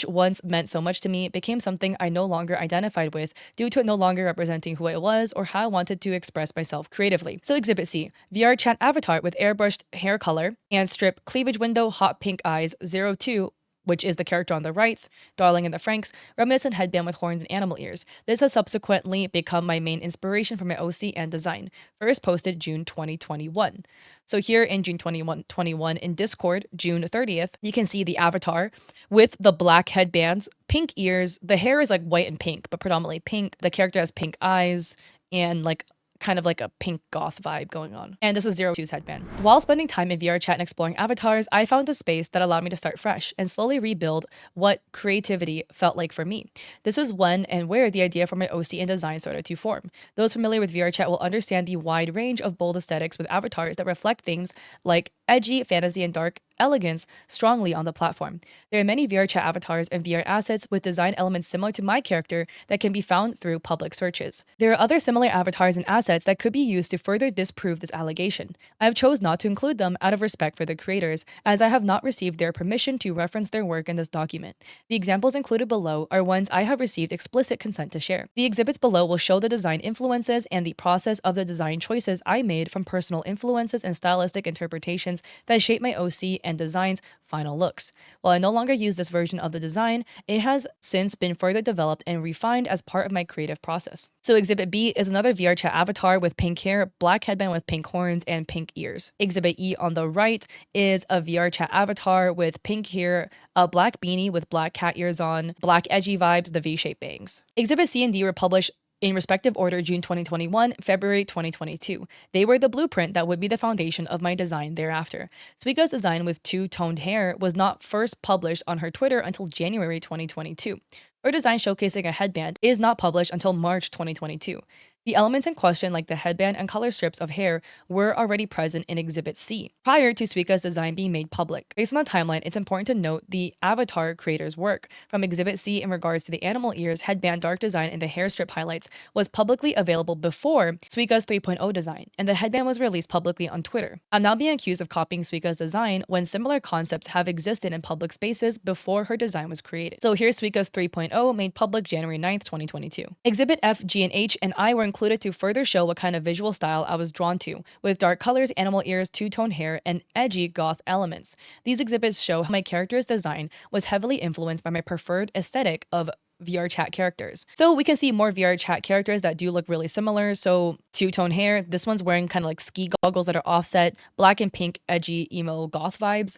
once meant so much to me, became something I no longer identified with due to it no longer representing who I was or how I wanted to express myself creatively. So Exhibit C, VR chat avatar with airbrushed hair color and strip cleavage window, hot pink eyes, 02, which is the character on the right, Darling and the Franks, reminiscent headband with horns and animal ears. This has subsequently become my main inspiration for my OC and design. First posted June 2021. So here in June 2021 in Discord, June 30th, you can see the avatar with the black headbands, pink ears. The hair is like white and pink, but predominantly pink. The character has pink eyes and like kind of like a pink goth vibe going on. And this is 02's headband. While spending time in VR chat and exploring avatars, I found a space that allowed me to start fresh and slowly rebuild what creativity felt like for me. This is when and where the idea for my OC and design started to form. Those familiar with VR chat will understand the wide range of bold aesthetics with avatars that reflect themes like edgy, fantasy, and dark elegance strongly on the platform. There are many VR chat avatars and VR assets with design elements similar to my character that can be found through public searches. There are other similar avatars and assets that could be used to further disprove this allegation. I have chose not to include them out of respect for the creators, as I have not received their permission to reference their work in this document. The examples included below are ones I have received explicit consent to share. The exhibits below will show the design influences and the process of the design choices I made from personal influences and stylistic interpretations that shape my OC and design's final looks. While I no longer use this version of the design, it has since been further developed and refined as part of my creative process. So Exhibit B is another VR chat avatar with pink hair, black headband with pink horns, and pink ears. Exhibit E on the right is a VR chat avatar with pink hair, a black beanie with black cat ears on, black edgy vibes, the V-shaped bangs. Exhibit C and D were published in respective order June 2021, February 2022. They were the blueprint that would be the foundation of my design thereafter. Suika's design with two-toned hair was not first published on her Twitter until January 2022. Her design showcasing a headband is not published until March 2022. The elements in question, like the headband and color strips of hair, were already present in Exhibit C, prior to Suika's design being made public. Based on the timeline, it's important to note the avatar creator's work. From Exhibit C in regards to the animal ears, headband, dark design, and the hair strip highlights was publicly available before Suika's 3.0 design, and the headband was released publicly on Twitter. I'm now being accused of copying Suika's design when similar concepts have existed in public spaces before her design was created. So here's Suika's 3.0 made public January 9th, 2022. Exhibit F, G, and H and I were included to further show what kind of visual style I was drawn to, with dark colors, animal ears, two-tone hair, and edgy goth elements. These exhibits show how my character's design was heavily influenced by my preferred aesthetic of VR chat characters. So we can see more VR chat characters that do look really similar. So two-tone hair, this one's wearing kind of like ski goggles that are offset, black and pink edgy emo goth vibes.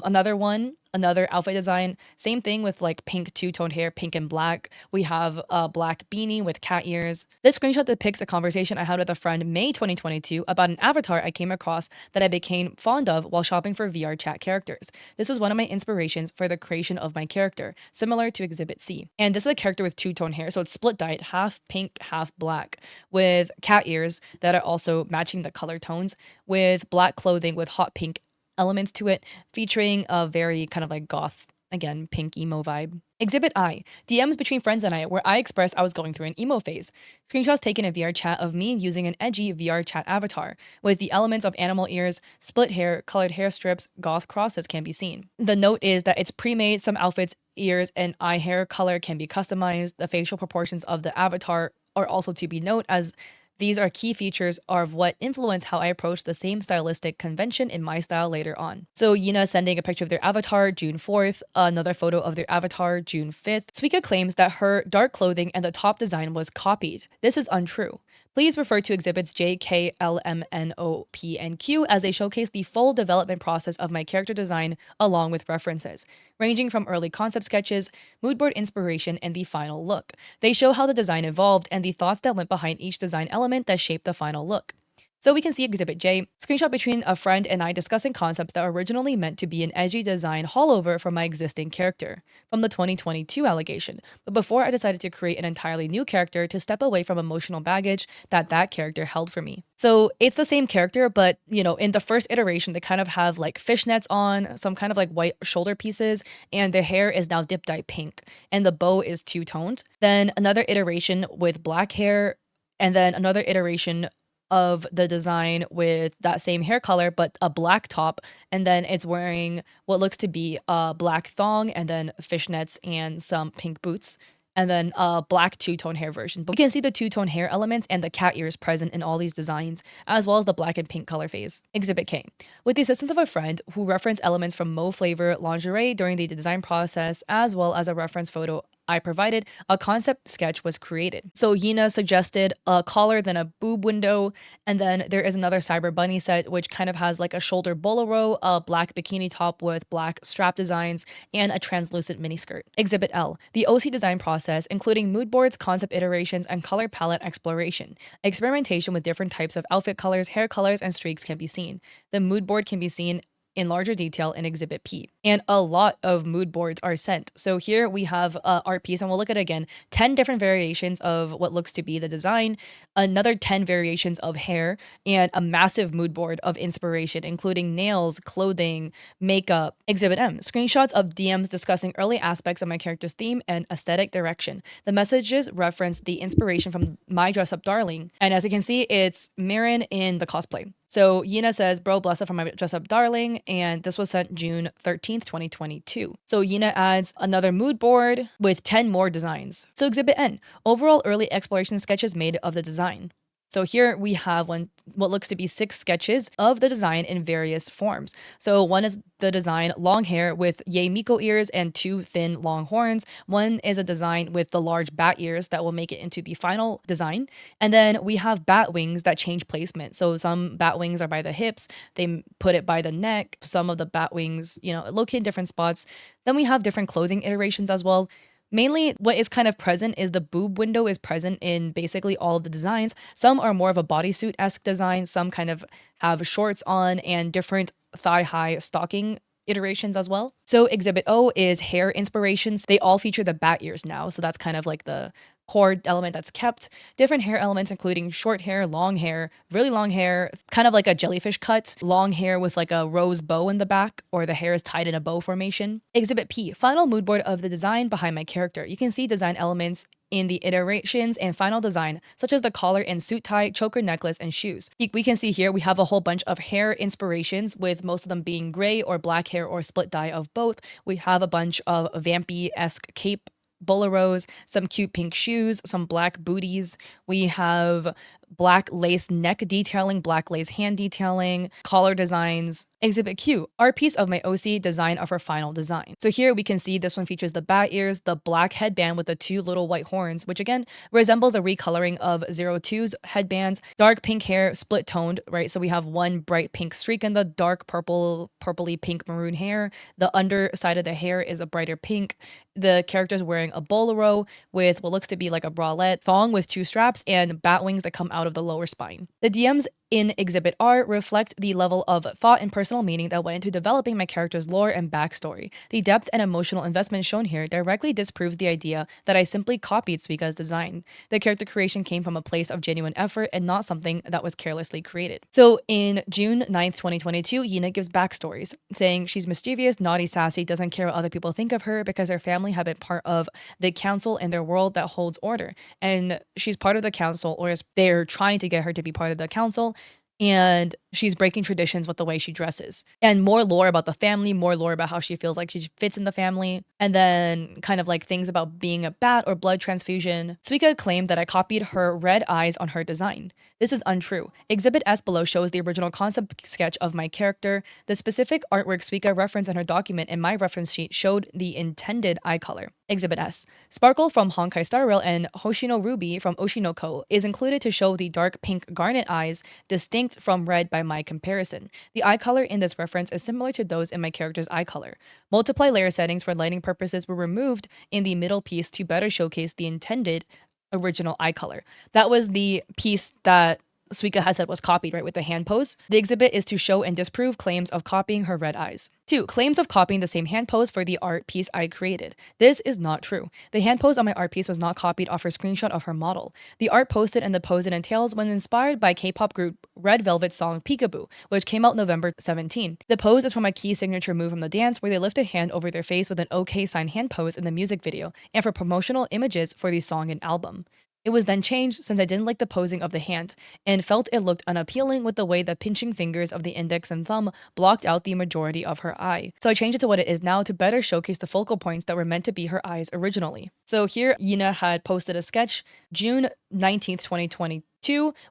Another outfit design, same thing with like pink two-tone hair, pink and black. We have a black beanie with cat ears. This screenshot depicts a conversation I had with a friend May 2022 about an avatar I came across that I became fond of while shopping for VR chat characters. This was one of my inspirations for the creation of my character, similar to Exhibit C. And this is a character with two-tone hair, so it's split dyed, half pink, half black, with cat ears that are also matching the color tones, with black clothing with hot pink elements to it, featuring a very kind of like goth, again, pink emo vibe. Exhibit I, DMs between friends and I, where I expressed I was going through an emo phase. Screenshots taken in VR chat of me using an edgy VR chat avatar, with the elements of animal ears, split hair, colored hair strips, goth crosses can be seen. The note is that it's pre-made, some outfits, ears, and eye hair color can be customized. The facial proportions of the avatar are also to be noted, as these are key features of what influence how I approach the same stylistic convention in my style later on. So Yina sending a picture of their avatar June 4th, another photo of their avatar June 5th. Suika claims that her dark clothing and the top design was copied. This is untrue. Please refer to exhibits J, K, L, M, N, O, P, and Q as they showcase the full development process of my character design along with references, ranging from early concept sketches, moodboard inspiration, and the final look. They show how the design evolved and the thoughts that went behind each design element that shaped the final look. So we can see Exhibit J, screenshot between a friend and I discussing concepts that were originally meant to be an edgy design hollover for my existing character from the 2022 allegation. But before I decided to create an entirely new character to step away from emotional baggage that character held for me. So it's the same character, but in the first iteration, they kind of have like fishnets on, some kind of like white shoulder pieces, and the hair is now dip dye pink, and the bow is two-toned. Then another iteration with black hair, and then another iteration of the design with that same hair color but a black top, and then it's wearing what looks to be a black thong and then fishnets and some pink boots, and then a black two-tone hair version. But we can see the two-tone hair elements and the cat ears present in all these designs, as well as the black and pink color phase. Exhibit K. With the assistance of a friend who referenced elements from Mo Flavor lingerie during the design process, as well as a reference photo I provided, a concept sketch was created. So Yina suggested a collar, then a boob window, and then there is another cyber bunny set, which kind of has like a shoulder bolero, a black bikini top with black strap designs, and a translucent miniskirt. Exhibit L, the OC design process, including mood boards, concept iterations, and color palette exploration. Experimentation with different types of outfit colors, hair colors, and streaks can be seen. The mood board can be seen in larger detail in Exhibit P. And a lot of mood boards are sent. So here we have a art piece, and we'll look at it again, 10 different variations of what looks to be the design, another 10 variations of hair, and a massive mood board of inspiration, including nails, clothing, makeup. Exhibit M, screenshots of DMs discussing early aspects of my character's theme and aesthetic direction. The messages reference the inspiration from My Dress Up Darling, and as you can see, it's Mirren in the cosplay. So Yina says, bro, bless up for my dress up darling. And this was sent June 13th, 2022. So Yina adds another mood board with 10 more designs. So Exhibit N, overall early exploration sketches made of the design. So here we have what looks to be 6 sketches of the design in various forms. So one is the design long hair with Yay Miko ears and 2 thin long horns. One is a design with the large bat ears that will make it into the final design. And then we have bat wings that change placement. So some bat wings are by the hips, they put it by the neck. Some of the bat wings, locate in different spots. Then we have different clothing iterations as well. Mainly, what is kind of present is the boob window is present in basically all of the designs. Some are more of a bodysuit-esque design. Some kind of have shorts on and different thigh-high stocking iterations as well. So Exhibit O is hair inspirations. They all feature the bat ears now. So that's kind of like the core element that's kept. Different hair elements, including short hair, long hair, really long hair, kind of like a jellyfish cut, long hair with like a rose bow in the back, or the hair is tied in a bow formation. Exhibit P, final mood board of the design behind my character. You can see design elements in the iterations and final design, such as the collar and suit tie, choker necklace, and shoes. We can see here we have a whole bunch of hair inspirations, with most of them being gray or black hair or split dye of both. We have a bunch of vampy-esque cape boleros, some cute pink shoes, some black booties. We have black lace neck detailing, black lace hand detailing, collar designs. Exhibit Q, art piece of my OC design of her final design. So here we can see this one features the bat ears, the black headband with the 2 little white horns, which again resembles a recoloring of 02's headbands, dark pink hair, split toned, right? So we have one bright pink streak in the dark purpley pink maroon hair. The underside of the hair is a brighter pink. The character's wearing a bolero with what looks to be like a bralette, thong with 2 straps, and bat wings that come out of the lower spine. The DMs in Exhibit R reflect the level of thought and personal meaning that went into developing my character's lore and backstory. The depth and emotional investment shown here directly disproves the idea that I simply copied Suika's design. The character creation came from a place of genuine effort and not something that was carelessly created. So in June 9th, 2022, Yina gives backstories, saying she's mischievous, naughty, sassy, doesn't care what other people think of her because her family have been part of the council in their world that holds order. And she's part of the council, or they're trying to get her to be part of the council, and she's breaking traditions with the way she dresses. And more lore about the family, more lore about how she feels like she fits in the family, and then kind of like things about being a bat or blood transfusion. Suika claimed that I copied her red eyes on her design. This is untrue. Exhibit S below shows the original concept sketch of my character. The specific artwork Suika referenced in her document in my reference sheet showed the intended eye color. Exhibit S. Sparkle from Honkai Star Rail and Hoshino Ruby from Oshinoko is included to show the dark pink garnet eyes, distinct from red by my comparison. The eye color in this reference is similar to those in my character's eye color. Multiply layer settings for lighting purposes were removed in the middle piece to better showcase the intended original eye color. That was the piece that Suika has said was copied, right, with the hand pose. The exhibit is to show and disprove claims of copying her red eyes. 2. Claims of copying the same hand pose for the art piece I created. This is not true. The hand pose on my art piece was not copied off her screenshot of her model. The art posted and the pose it entails was inspired by K-pop group Red Velvet's song Peekaboo, which came out November 17. The pose is from a key signature move from the dance where they lift a hand over their face with an OK sign hand pose in the music video and for promotional images for the song and album. It was then changed since I didn't like the posing of the hand and felt it looked unappealing with the way the pinching fingers of the index and thumb blocked out the majority of her eye. So I changed it to what it is now to better showcase the focal points that were meant to be her eyes originally. So here Yina had posted a sketch June 19th, 2022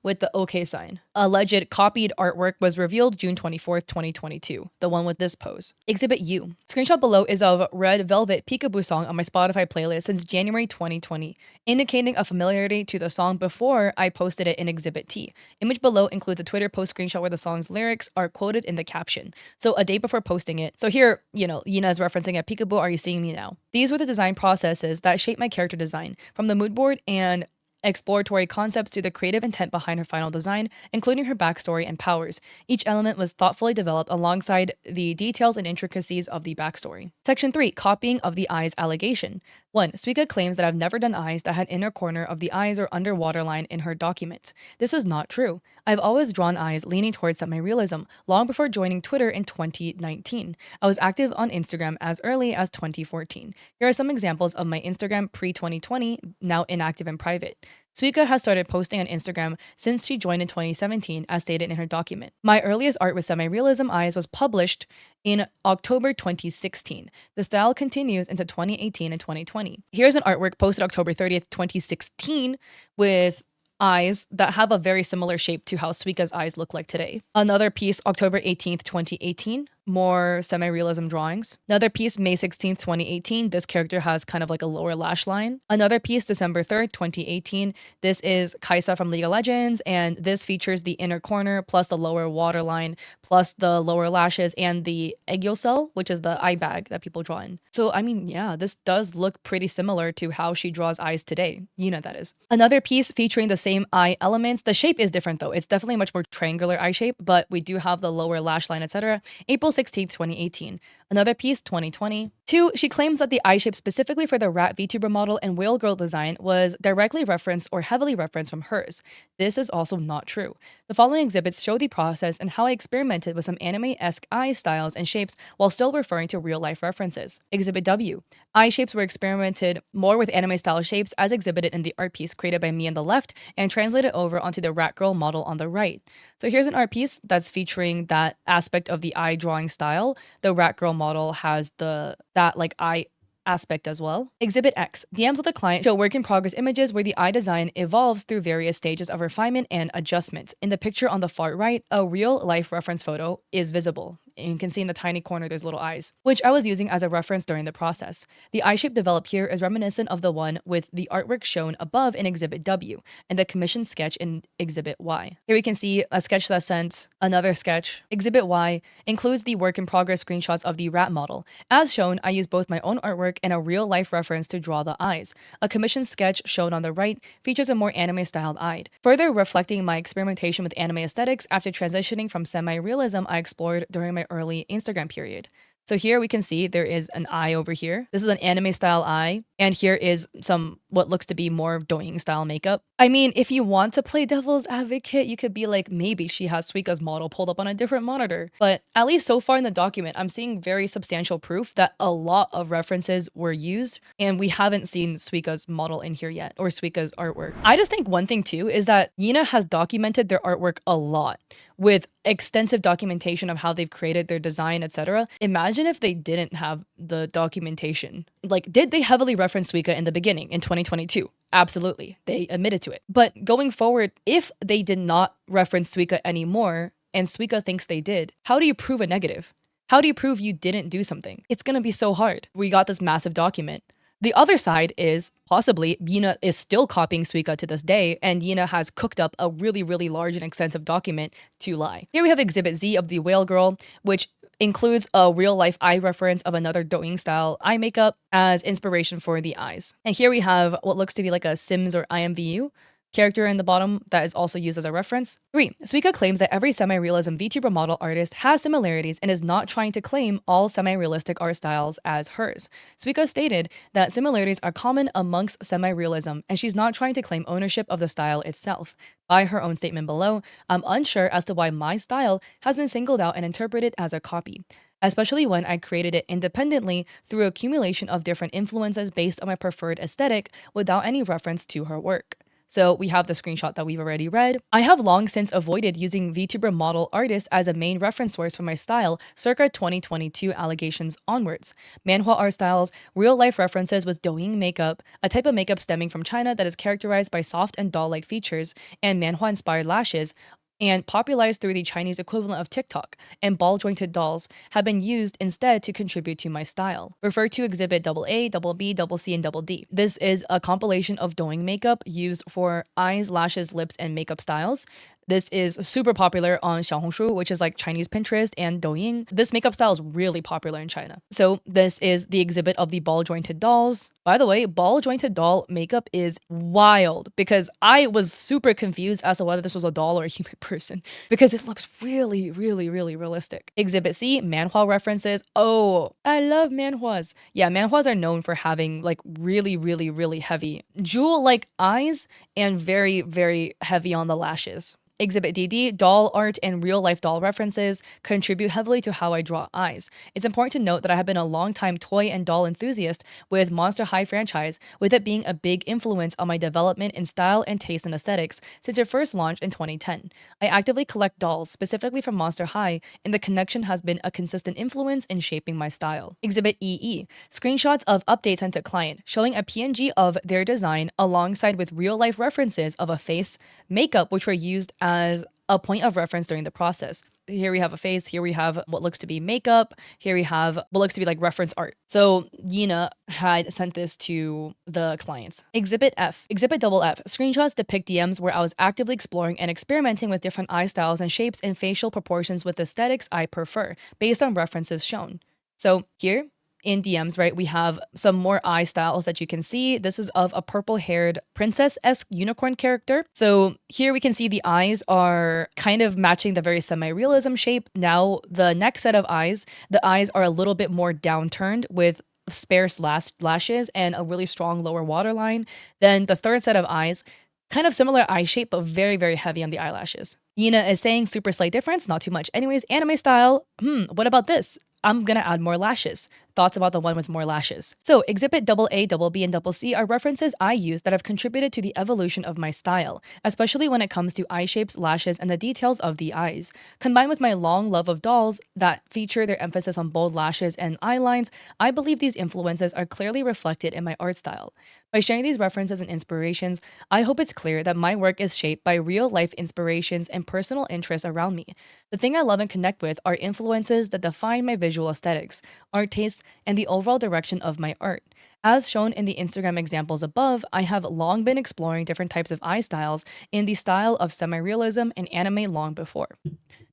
with the OK sign. Alleged copied artwork was revealed June 24th, 2022, the one with this pose. Exhibit U. Screenshot below is of Red Velvet Peekaboo song on my Spotify playlist since January 2020, indicating a familiarity to the song before I posted it in Exhibit T. Image below includes a Twitter post screenshot where the song's lyrics are quoted in the caption. So a day before posting it. So here, Yina is referencing at Peekaboo, are you seeing me now? These were the design processes that shaped my character design, from the mood board and exploratory concepts to the creative intent behind her final design, including her backstory and powers. Each element was thoughtfully developed alongside the details and intricacies of the backstory. Section 3. Copying of the eyes allegation. 1. Suika claims that I've never done eyes that had inner corner of the eyes or under waterline in her document. This is not true. I've always drawn eyes leaning towards semi-realism, long before joining Twitter in 2019. I was active on Instagram as early as 2014. Here are some examples of my Instagram pre-2020, now inactive and private. Suika has started posting on Instagram since she joined in 2017, as stated in her document. My earliest art with semi-realism eyes was published in October 2016. The style continues into 2018 and 2020. Here's an artwork posted October 30th, 2016 with eyes that have a very similar shape to how Suika's eyes look like today. Another piece, October 18th, 2018. More semi-realism drawings. Another piece, May 16th, 2018. This character has kind of like a lower lash line. Another piece, December 3rd, 2018. This is Kaisa from League of Legends, and this features the inner corner plus the lower waterline plus the lower lashes and the cell, which is the eye bag that people draw in. So, I mean, yeah, this does look pretty similar to how she draws eyes today. Yina, that is. Another piece featuring the same eye elements. The shape is different though. It's definitely a much more triangular eye shape, but we do have the lower lash line, etc. April 16th, 2018. Another piece, 2020. 2. She claims that the eye shape specifically for the rat VTuber model and whale girl design was directly referenced or heavily referenced from hers. This is also not true. The following exhibits show the process and how I experimented with some anime-esque eye styles and shapes while still referring to real-life references. Exhibit W. Eye shapes were experimented more with anime-style shapes as exhibited in the art piece created by me on the left and translated over onto the rat girl model on the right. So here's an art piece that's featuring that aspect of the eye drawing style. The rat girl model has that eye aspect as well. Exhibit X. DMs with the client show work in progress images where the eye design evolves through various stages of refinement and adjustment. In the picture on the far right, a real life reference photo is visible. And you can see in the tiny corner there's little eyes, which I was using as a reference during the process. The eye shape developed here is reminiscent of the one with the artwork shown above in Exhibit W and the commissioned sketch in Exhibit Y. Here we can see a sketch that's sent, another sketch. Exhibit Y includes the work in progress screenshots of the rat model. As shown, I used both my own artwork and a real life reference to draw the eyes. A commissioned sketch shown on the right features a more anime styled eye. Further reflecting my experimentation with anime aesthetics after transitioning from semi-realism I explored during my early Instagram period. So here we can see there is an eye over here. This is an anime style eye. And here is some what looks to be more doing style makeup. I mean, if you want to play devil's advocate, you could be like, maybe she has Suika's model pulled up on a different monitor. But at least so far in the document, I'm seeing very substantial proof that a lot of references were used. And we haven't seen Suika's model in here yet, or Suika's artwork. I just think one thing too is that Yina has documented their artwork a lot with extensive documentation of how they've created their design, etc. Imagine if they didn't have the documentation. Like, did they heavily reference Suika in the beginning in 2022? Absolutely. They admitted to it. But going forward, if they did not reference Suika anymore and Suika thinks they did, how do you prove a negative? How do you prove you didn't do something? It's gonna be so hard. We got this massive document. The other side is possibly Yina is still copying Suika to this day, and Yina has cooked up a really, really large and extensive document to lie. Here we have Exhibit Z of the whale girl, which includes a real-life eye reference of another doing-style eye makeup as inspiration for the eyes. And here we have what looks to be like a Sims or IMVU character in the bottom that is also used as a reference. 3. Suika claims that every semi-realism VTuber model artist has similarities and is not trying to claim all semi-realistic art styles as hers. Suika stated that similarities are common amongst semi-realism, and she's not trying to claim ownership of the style itself. By her own statement below, I'm unsure as to why my style has been singled out and interpreted as a copy, especially when I created it independently through accumulation of different influences based on my preferred aesthetic without any reference to her work. So we have the screenshot that we've already read. I have long since avoided using VTuber model artists as a main reference source for my style circa 2022 allegations onwards. Manhwa art styles, real-life references with Douyin makeup, a type of makeup stemming from China that is characterized by soft and doll-like features, and Manhwa-inspired lashes, and popularized through the Chinese equivalent of TikTok, and ball-jointed dolls have been used instead to contribute to my style. Refer to Exhibit AA, B, C, and D. This is a compilation of Douyin makeup used for eyes, lashes, lips, and makeup styles. This is super popular on Xiaohongshu, which is like Chinese Pinterest, and Douyin. This makeup style is really popular in China. So this is the exhibit of the ball-jointed dolls. By the way, ball-jointed doll makeup is wild because I was super confused as to whether this was a doll or a human person because it looks really, really, really realistic. Exhibit C, manhwa references. Oh, I love manhwas. Yeah, manhwas are known for having like really, really, really heavy jewel-like eyes and very, very heavy on the lashes. Exhibit DD, doll art and real-life doll references contribute heavily to how I draw eyes. It's important to note that I have been a long-time toy and doll enthusiast with Monster High franchise, with it being a big influence on my development in style and taste and aesthetics since it first launched in 2010. I actively collect dolls, specifically from Monster High, and the connection has been a consistent influence in shaping my style. Exhibit EE, screenshots of updates sent to client, showing a PNG of their design alongside with real-life references of a face, makeup which were used as a point of reference during the process. Here we have a face, here we have what looks to be makeup, here we have what looks to be like reference art. So Yina had sent this to the clients. Exhibit F, Exhibit F, screenshots depict DMs where I was actively exploring and experimenting with different eye styles and shapes and facial proportions with aesthetics I prefer, based on references shown. So here, in DMs, right, we have some more eye styles that you can see. This is of a purple-haired princess-esque unicorn character. So here we can see the eyes are kind of matching the very semi-realism shape. Now, the next set of eyes, the eyes are a little bit more downturned with sparse lashes and a really strong lower waterline. Then the third set of eyes, kind of similar eye shape, but very, very heavy on the eyelashes. Yina is saying super slight difference, not too much. Anyways, anime style, what about this? I'm gonna add more lashes. Thoughts about the one with more lashes. So Exhibit AA, B, and C are references I use that have contributed to the evolution of my style, especially when it comes to eye shapes, lashes, and the details of the eyes. Combined with my long love of dolls that feature their emphasis on bold lashes and eye lines, I believe these influences are clearly reflected in my art style. By sharing these references and inspirations, I hope it's clear that my work is shaped by real-life inspirations and personal interests around me. The thing I love and connect with are influences that define my visual aesthetics, art tastes, and the overall direction of my art. As shown in the Instagram examples above, I have long been exploring different types of eye styles in the style of semi-realism and anime long before.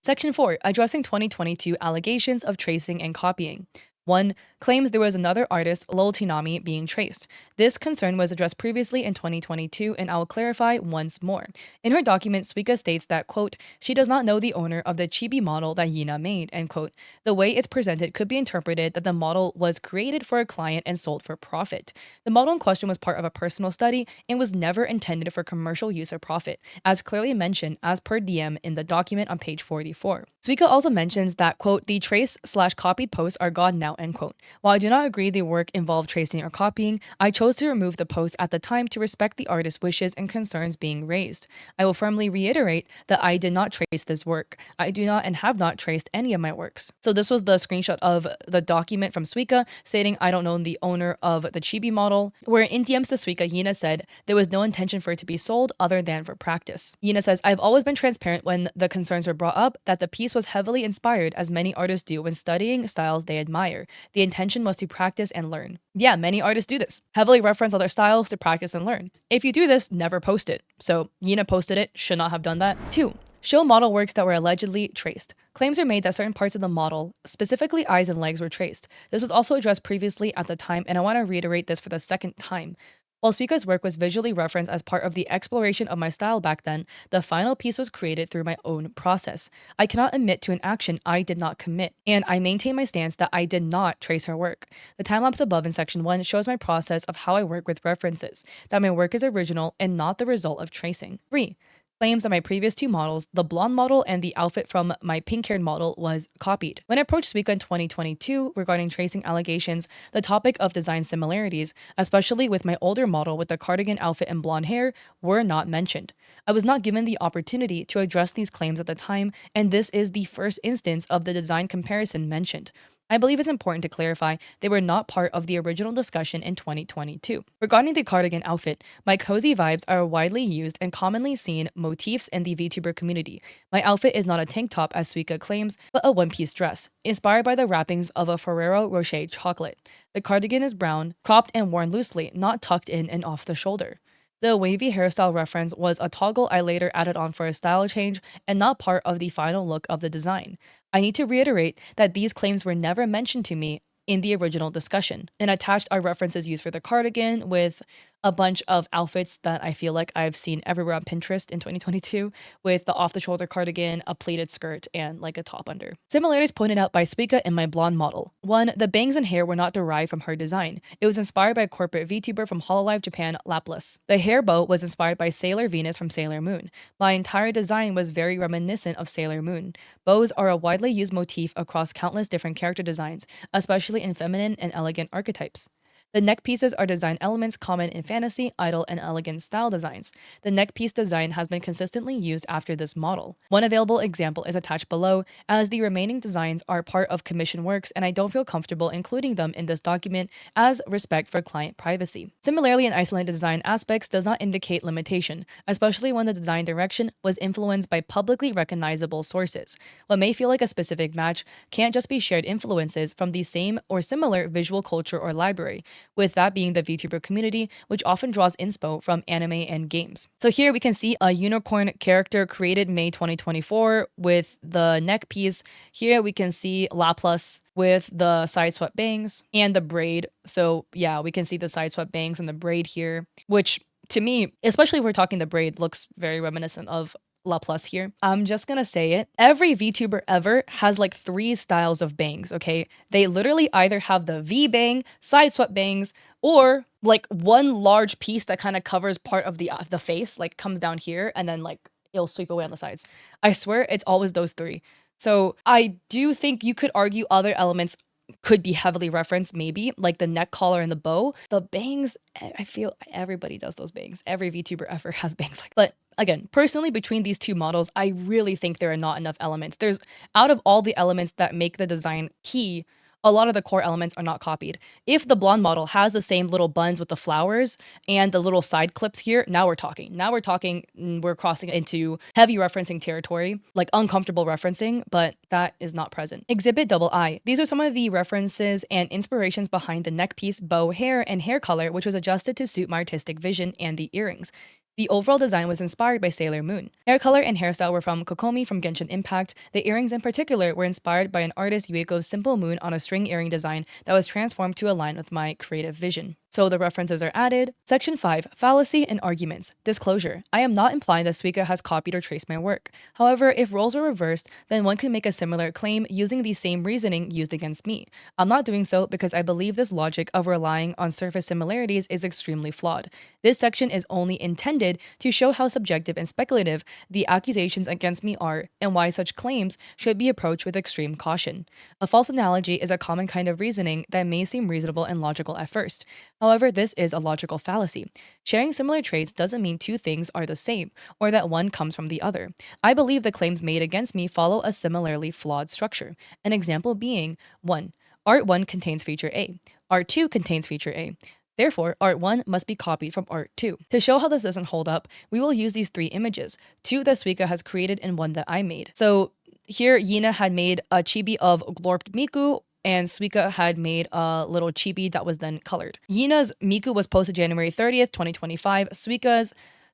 Section 4, addressing 2022 allegations of tracing and copying. 1. Claims there was another artist, Lol Tinami, being traced. This concern was addressed previously in 2022, and I will clarify once more. In her document, Suika states that, quote, she does not know the owner of the chibi model that Yina made, end quote. The way it's presented could be interpreted that the model was created for a client and sold for profit. The model in question was part of a personal study and was never intended for commercial use or profit, as clearly mentioned as per DM in the document on page 44. Suika also mentions that, quote, the trace/copied posts are gone now, end quote. While I do not agree the work involved tracing or copying, I chose to remove the post at the time to respect the artist's wishes and concerns being raised. I will firmly reiterate that I did not trace this work. I do not and have not traced any of my works. So this was the screenshot of the document from Suika stating I don't know the owner of the chibi model, where in DMs to Suika, Yina said there was no intention for it to be sold other than for practice. Yina says, I've always been transparent when the concerns were brought up that the piece was heavily inspired, as many artists do when studying styles they admire. The intention was to practice and learn. Yeah, many artists do this. Heavily reference other styles to practice and learn. If you do this, never post it. So Yina posted it, should not have done that. 2. Show model works that were allegedly traced. Claims are made that certain parts of the model, specifically eyes and legs, were traced. This was also addressed previously at the time, and I want to reiterate this for the second time. While Suika's work was visually referenced as part of the exploration of my style back then, the final piece was created through my own process. I cannot admit to an action I did not commit, and I maintain my stance that I did not trace her work. The time lapse above in section 1 shows my process of how I work with references, that my work is original and not the result of tracing. 3. Claims that my previous two models, the blonde model and the outfit from my pink-haired model, was copied. When I approached Suika in 2022 regarding tracing allegations, the topic of design similarities, especially with my older model with the cardigan outfit and blonde hair, were not mentioned. I was not given the opportunity to address these claims at the time, and this is the first instance of the design comparison mentioned. I believe it's important to clarify they were not part of the original discussion in 2022. Regarding the cardigan outfit, my cozy vibes are widely used and commonly seen motifs in the VTuber community. My outfit is not a tank top as Suika claims, but a one-piece dress, inspired by the wrappings of a Ferrero Rocher chocolate. The cardigan is brown, cropped and worn loosely, not tucked in and off the shoulder. The wavy hairstyle reference was a toggle I later added on for a style change and not part of the final look of the design. I need to reiterate that these claims were never mentioned to me in the original discussion, and attached are references used for the cardigan with a bunch of outfits that I feel like I've seen everywhere on Pinterest in 2022, with the off-the-shoulder cardigan, a pleated skirt, and like a top under. Similarities pointed out by Suika and my blonde model. 1. The bangs and hair were not derived from her design. It was inspired by a corporate VTuber from Hololive Japan, Laplace. The hair bow was inspired by Sailor Venus from Sailor Moon. My entire design was very reminiscent of Sailor Moon. Bows are a widely used motif across countless different character designs, especially in feminine and elegant archetypes. The neck pieces are design elements common in fantasy, idol, and elegant style designs. The neck piece design has been consistently used after this model. One available example is attached below, as the remaining designs are part of commission works and I don't feel comfortable including them in this document as respect for client privacy. Similarly, an isolated design aspects does not indicate limitation, especially when the design direction was influenced by publicly recognizable sources. What may feel like a specific match can't just be shared influences from the same or similar visual culture or library, with that being the VTuber community, which often draws inspo from anime and games. So here we can see a unicorn character created May 2024 with the neck piece. Here we can see Laplace with the side swept bangs and the braid. So yeah, we can see the side swept bangs and the braid here, which to me, especially if we're talking the braid, looks very reminiscent of Laplace here. I'm just gonna say it. Every VTuber ever has like 3 styles of bangs, okay? They literally either have the V bang, side swept bangs, or like one large piece that kind of covers part of the face, like comes down here and then like it'll sweep away on the sides. I swear it's always those 3. So I do think you could argue other elements could be heavily referenced, maybe like the neck collar and the bow. The bangs, I feel everybody does those bangs. Every VTuber ever has bangs like that. But again, personally, between these two models, I really think there are not enough elements. There's out of all the elements that make the design key, a lot of the core elements are not copied. If the blonde model has the same little buns with the flowers and the little side clips here, now we're talking. Now we're talking, we're crossing into heavy referencing territory, like uncomfortable referencing, but that is not present. Exhibit double I. These are some of the references and inspirations behind the neck piece, bow, hair, and hair color, which was adjusted to suit my artistic vision, and the earrings. The overall design was inspired by Sailor Moon. Hair color and hairstyle were from Kokomi from Genshin Impact. The earrings in particular were inspired by an artist Yueko's simple moon on a string earring design that was transformed to align with my creative vision. So the references are added. Section 5. Fallacy and arguments. Disclosure. I am not implying that Suika has copied or traced my work. However, if roles were reversed, then one could make a similar claim using the same reasoning used against me. I'm not doing so because I believe this logic of relying on surface similarities is extremely flawed. This section is only intended to show how subjective and speculative the accusations against me are and why such claims should be approached with extreme caution. A false analogy is a common kind of reasoning that may seem reasonable and logical at first. However, this is a logical fallacy. Sharing similar traits doesn't mean two things are the same, or that one comes from the other. I believe the claims made against me follow a similarly flawed structure. An example being 1. Art 1 contains feature A. Art 2 contains feature A. Therefore, Art 1 must be copied from Art 2. To show how this doesn't hold up, we will use these 3 images, 2 that Suika has created and 1 that I made. So here, Yina had made a chibi of Glorped Miku, and Suika had made a little chibi that was then colored. Yina's Miku was posted January 30th, 2025. Suika's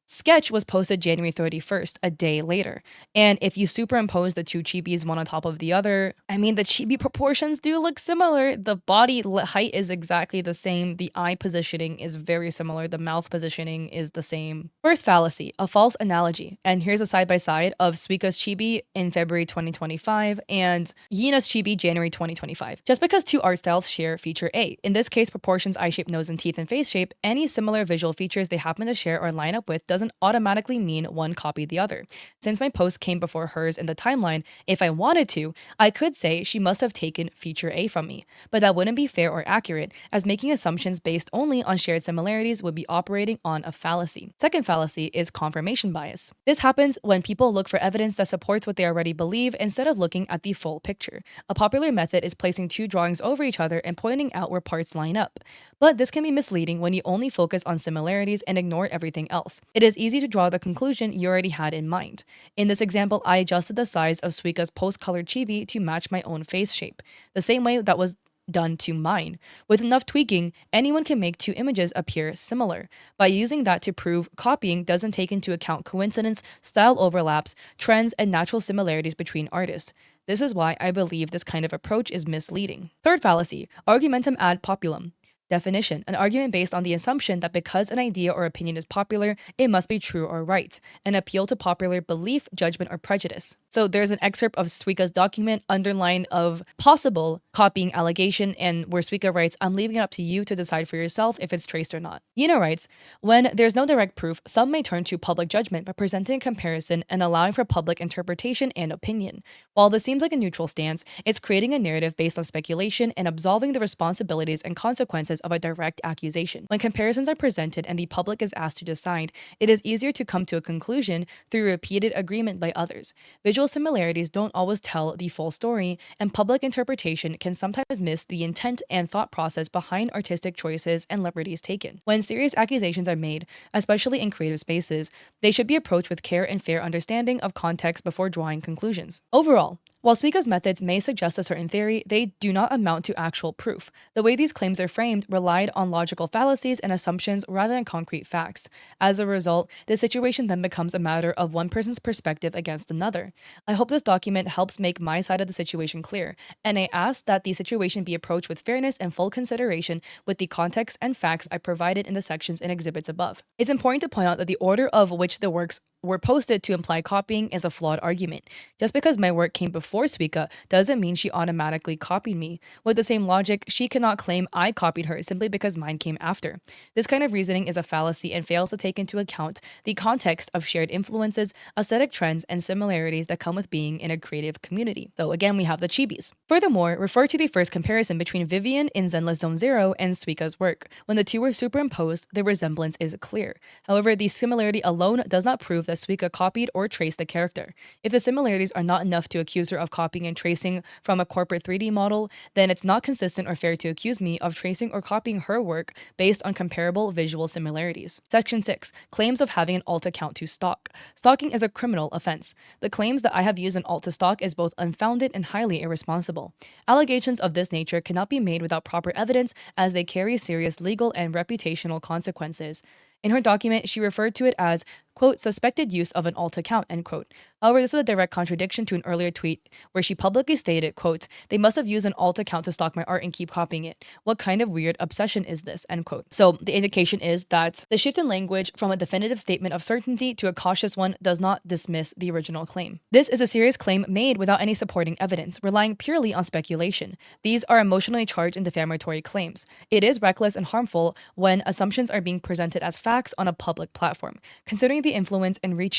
sketch was posted January 31st, a day later. And if you superimpose the two chibis one on top of the other, I mean, the chibi proportions do look similar. The body height is exactly the same. The eye positioning is very similar. The mouth positioning is the same. First fallacy, a false analogy. And here's a side by side of Suika's chibi in February 2025 and Yina's chibi January 2025. Just because two art styles share feature A, in this case proportions, eye shape, nose and teeth, and face shape, any similar visual features they happen to share or line up with doesn't automatically mean one copied the other. Since my post came before hers in the timeline, if I wanted to, I could say she must have taken feature A from me, but that wouldn't be fair or accurate, as making assumptions based only on shared similarities would be operating on a fallacy. Second fallacy is confirmation bias. This happens when people look for evidence that supports what they already believe instead of looking at the full picture. A popular method is placing two drawings over each other and pointing out where parts line up. But this can be misleading when you only focus on similarities and ignore everything else. It is easy to draw the conclusion you already had in mind. In this example, I adjusted the size of Suika's post-colored chibi to match my own face shape, the same way that was done to mine. With enough tweaking, anyone can make two images appear similar. By using that to prove copying doesn't take into account coincidence, style overlaps, trends, and natural similarities between artists. This is why I believe this kind of approach is misleading. Third fallacy, argumentum ad populum. Definition, an argument based on the assumption that because an idea or opinion is popular, it must be true or right, an appeal to popular belief, judgment, or prejudice. So there's an excerpt of Suika's document, underline of possible copying allegation, and where Suika writes, I'm leaving it up to you to decide for yourself if it's traced or not. Yina writes, when there's no direct proof, some may turn to public judgment by presenting a comparison and allowing for public interpretation and opinion. While this seems like a neutral stance, it's creating a narrative based on speculation and absolving the responsibilities and consequences of a direct accusation. When comparisons are presented and the public is asked to decide, it is easier to come to a conclusion through repeated agreement by others. Visual similarities don't always tell the full story, and public interpretation can sometimes miss the intent and thought process behind artistic choices and liberties taken. When serious accusations are made, especially in creative spaces, they should be approached with care and fair understanding of context before drawing conclusions. Overall, while Suika's methods may suggest a certain theory, they do not amount to actual proof. The way these claims are framed relied on logical fallacies and assumptions rather than concrete facts. As a result, the situation then becomes a matter of one person's perspective against another. I hope this document helps make my side of the situation clear, and I ask that the situation be approached with fairness and full consideration with the context and facts I provided in the sections and exhibits above. It's important to point out that the order of which the works were posted to imply copying is a flawed argument. Just because my work came before Suika doesn't mean she automatically copied me. With the same logic, she cannot claim I copied her simply because mine came after. This kind of reasoning is a fallacy and fails to take into account the context of shared influences, aesthetic trends, and similarities that come with being in a creative community. So again, we have the chibis. Furthermore, refer to the first comparison between Vivian in Zenless Zone Zero and Suika's work. When the two were superimposed, the resemblance is clear. However, the similarity alone does not prove that Suika copied or traced the character. If the similarities are not enough to accuse her of copying and tracing from a corporate 3D model, then it's not consistent or fair to accuse me of tracing or copying her work based on comparable visual similarities. Section 6. Claims of having an alt account to stalk. Stalking is a criminal offense. The claims that I have used an alt to stalk is both unfounded and highly irresponsible. Allegations of this nature cannot be made without proper evidence, as they carry serious legal and reputational consequences. In her document, she referred to it as, quote, suspected use of an alt account, end quote. However, this is a direct contradiction to an earlier tweet where she publicly stated, quote, they must have used an alt account to stalk my art and keep copying it. What kind of weird obsession is this, end quote. So the indication is that the shift in language from a definitive statement of certainty to a cautious one does not dismiss the original claim. This is a serious claim made without any supporting evidence, relying purely on speculation. These are emotionally charged and defamatory claims. It is reckless and harmful when assumptions are being presented as facts on a public platform. Considering the influence and reach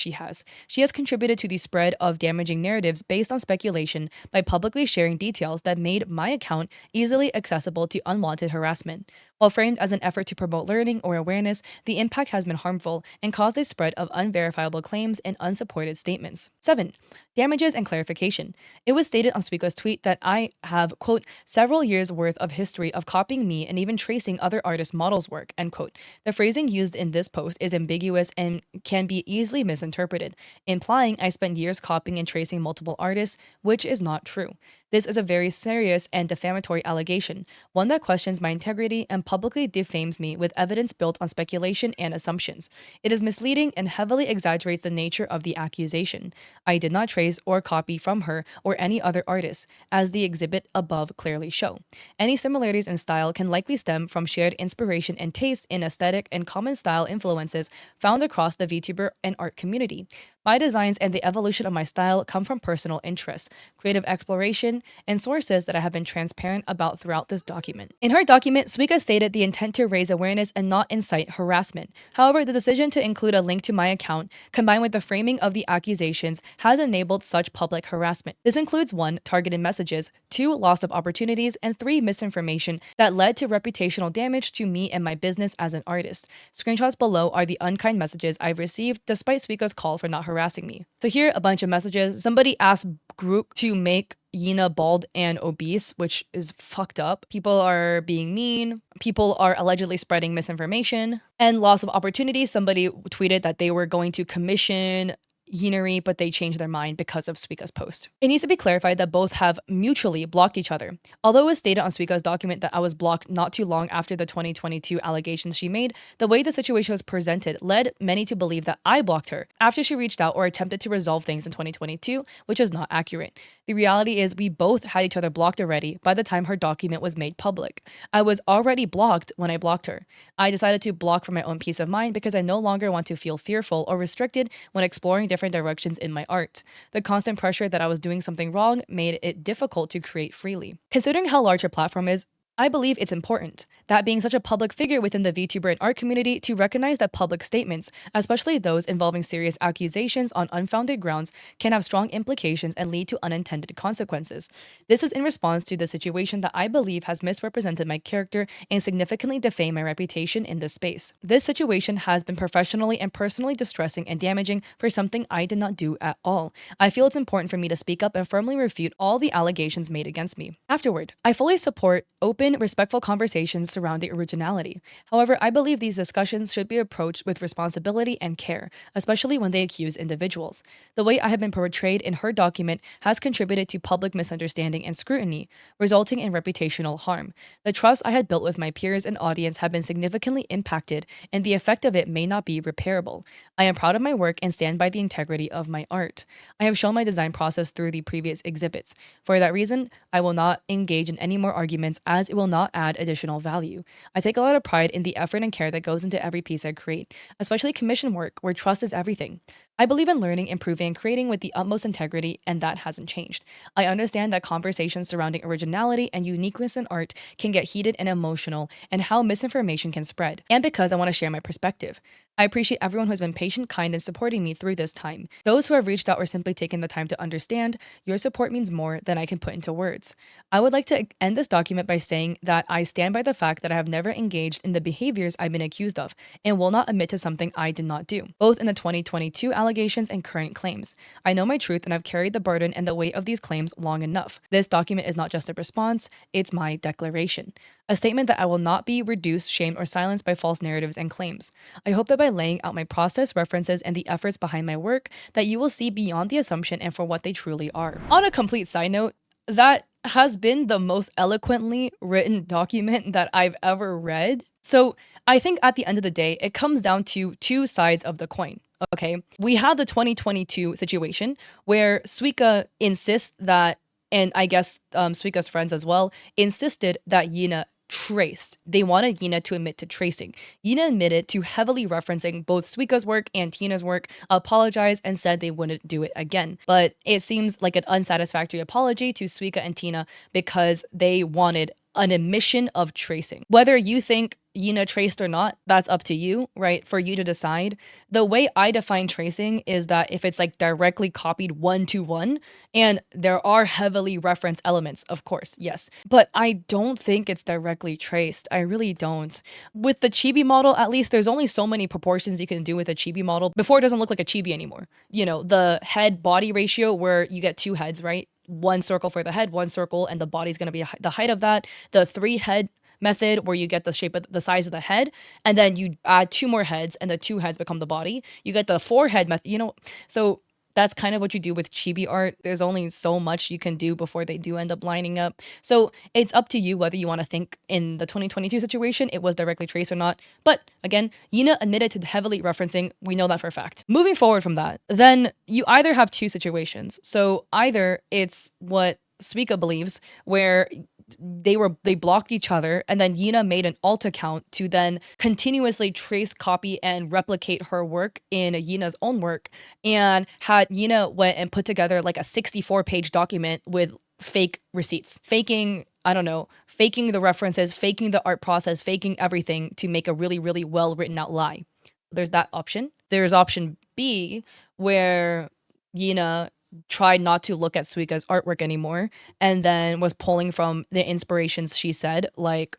she has contributed to the spread of damaging narratives based on speculation by publicly sharing details that made my account easily accessible to unwanted harassment. While framed as an effort to promote learning or awareness, the impact has been harmful and caused a spread of unverifiable claims and unsupported statements. 7. Damages and clarification. It was stated on Suika's tweet that I have, quote, several years worth of history of copying me and even tracing other artists' models' work, end quote. The phrasing used in this post is ambiguous and can be easily misinterpreted, implying I spent years copying and tracing multiple artists, which is not true. This is a very serious and defamatory allegation, one that questions my integrity and publicly defames me with evidence built on speculation and assumptions. It is misleading and heavily exaggerates the nature of the accusation. I did not trace or copy from her or any other artist, as the exhibit above clearly show. Any similarities in style can likely stem from shared inspiration and taste in aesthetic and common style influences found across the VTuber and art community. My designs and the evolution of my style come from personal interests, creative exploration, and sources that I have been transparent about throughout this document. In her document, Suika stated the intent to raise awareness and not incite harassment. However, the decision to include a link to my account, combined with the framing of the accusations, has enabled such public harassment. This includes 1. Targeted messages, 2. Loss of opportunities, and 3. Misinformation that led to reputational damage to me and my business as an artist. Screenshots below are the unkind messages I've received despite Suika's call for not harassing me. So here, a bunch of messages. Somebody asked group to make Yina bald and obese, which is fucked up. People are being mean. People are allegedly spreading misinformation. And loss of opportunity. Somebody tweeted that they were going to commission Yinery, but they changed their mind because of Suika's post. It needs to be clarified that both have mutually blocked each other. Although it was stated on Suika's document that I was blocked not too long after the 2022 allegations she made, the way the situation was presented led many to believe that I blocked her after she reached out or attempted to resolve things in 2022, which is not accurate. The reality is we both had each other blocked already by the time her document was made public. I was already blocked when I blocked her. I decided to block for my own peace of mind because I no longer want to feel fearful or restricted when exploring different directions in my art. The constant pressure that I was doing something wrong made it difficult to create freely. Considering how large her platform is, I believe it's important, that being such a public figure within the VTuber and art community, to recognize that public statements, especially those involving serious accusations on unfounded grounds, can have strong implications and lead to unintended consequences. This is in response to the situation that I believe has misrepresented my character and significantly defamed my reputation in this space. This situation has been professionally and personally distressing and damaging for something I did not do at all. I feel it's important for me to speak up and firmly refute all the allegations made against me. Afterward, I fully support open, respectful conversations surrounding originality. However, I believe these discussions should be approached with responsibility and care, especially when they accuse individuals. The way I have been portrayed in her document has contributed to public misunderstanding and scrutiny, resulting in reputational harm. The trust I had built with my peers and audience have been significantly impacted, and the effect of it may not be repairable. I am proud of my work and stand by the integrity of my art. I have shown my design process through the previous exhibits. For that reason, I will not engage in any more arguments, as it will not add additional value. I take a lot of pride in the effort and care that goes into every piece I create, especially commission work where trust is everything. I believe in learning, improving, and creating with the utmost integrity, and that hasn't changed. I understand that conversations surrounding originality and uniqueness in art can get heated and emotional, and how misinformation can spread, and because I want to share my perspective. I appreciate everyone who has been patient, kind, and supporting me through this time. Those who have reached out or simply taken the time to understand, your support means more than I can put into words. I would like to end this document by saying that I stand by the fact that I have never engaged in the behaviors I've been accused of, and will not admit to something I did not do, both in the 2022 allegations and current claims. I know my truth, and I've carried the burden and the weight of these claims long enough. This document is not just a response, it's my declaration. A statement that I will not be reduced, shamed, or silenced by false narratives and claims. I hope that by laying out my process, references, and the efforts behind my work, that you will see beyond the assumption and for what they truly are. On a complete side note, that has been the most eloquently written document that I've ever read. So I think at the end of the day, it comes down to two sides of the coin. Okay, we have the 2022 situation where Suika insists that, and I guess Suika's friends as well, insisted that Yina traced. They wanted Yina to admit to tracing. Yina admitted to heavily referencing both Suika's work and Tina's work, apologized, and said they wouldn't do it again. But it seems like an unsatisfactory apology to Suika and Tina because they wanted an admission of tracing. Whether you think Yina traced or not, that's up to you, right? For you to decide. The way I define tracing is that if it's like directly copied 1-to-1, and there are heavily referenced elements, of course, yes. But I don't think it's directly traced. I really don't. With the chibi model, at least, there's only so many proportions you can do with a chibi model before it doesn't look like a chibi anymore. You know, the head-body ratio where you get two heads, right? One circle for the head, one circle, and the body's going to be the height of that. The three head method where you get the shape of the size of the head, and then you add two more heads and the two heads become the body. You get the four head method, you know. So That's kind of what you do with chibi art. There's only so much you can do before they do end up lining up. So it's up to you whether you want to think in the 2022 situation it was directly traced or not. But again, Yina admitted to heavily referencing. We know that for a fact. Moving forward from that, then you either have two situations. So either it's what Suika believes, where they blocked each other, and then Yina made an alt account to then continuously trace, copy, and replicate her work in Yina's own work, and had Yina went and put together like a 64-page document with fake receipts, faking, I don't know, faking the references, faking the art process, faking everything to make a really, really well written out lie. There's that option. There's option B, where Yina tried not to look at Suika's artwork anymore and then was pulling from the inspirations she said, like,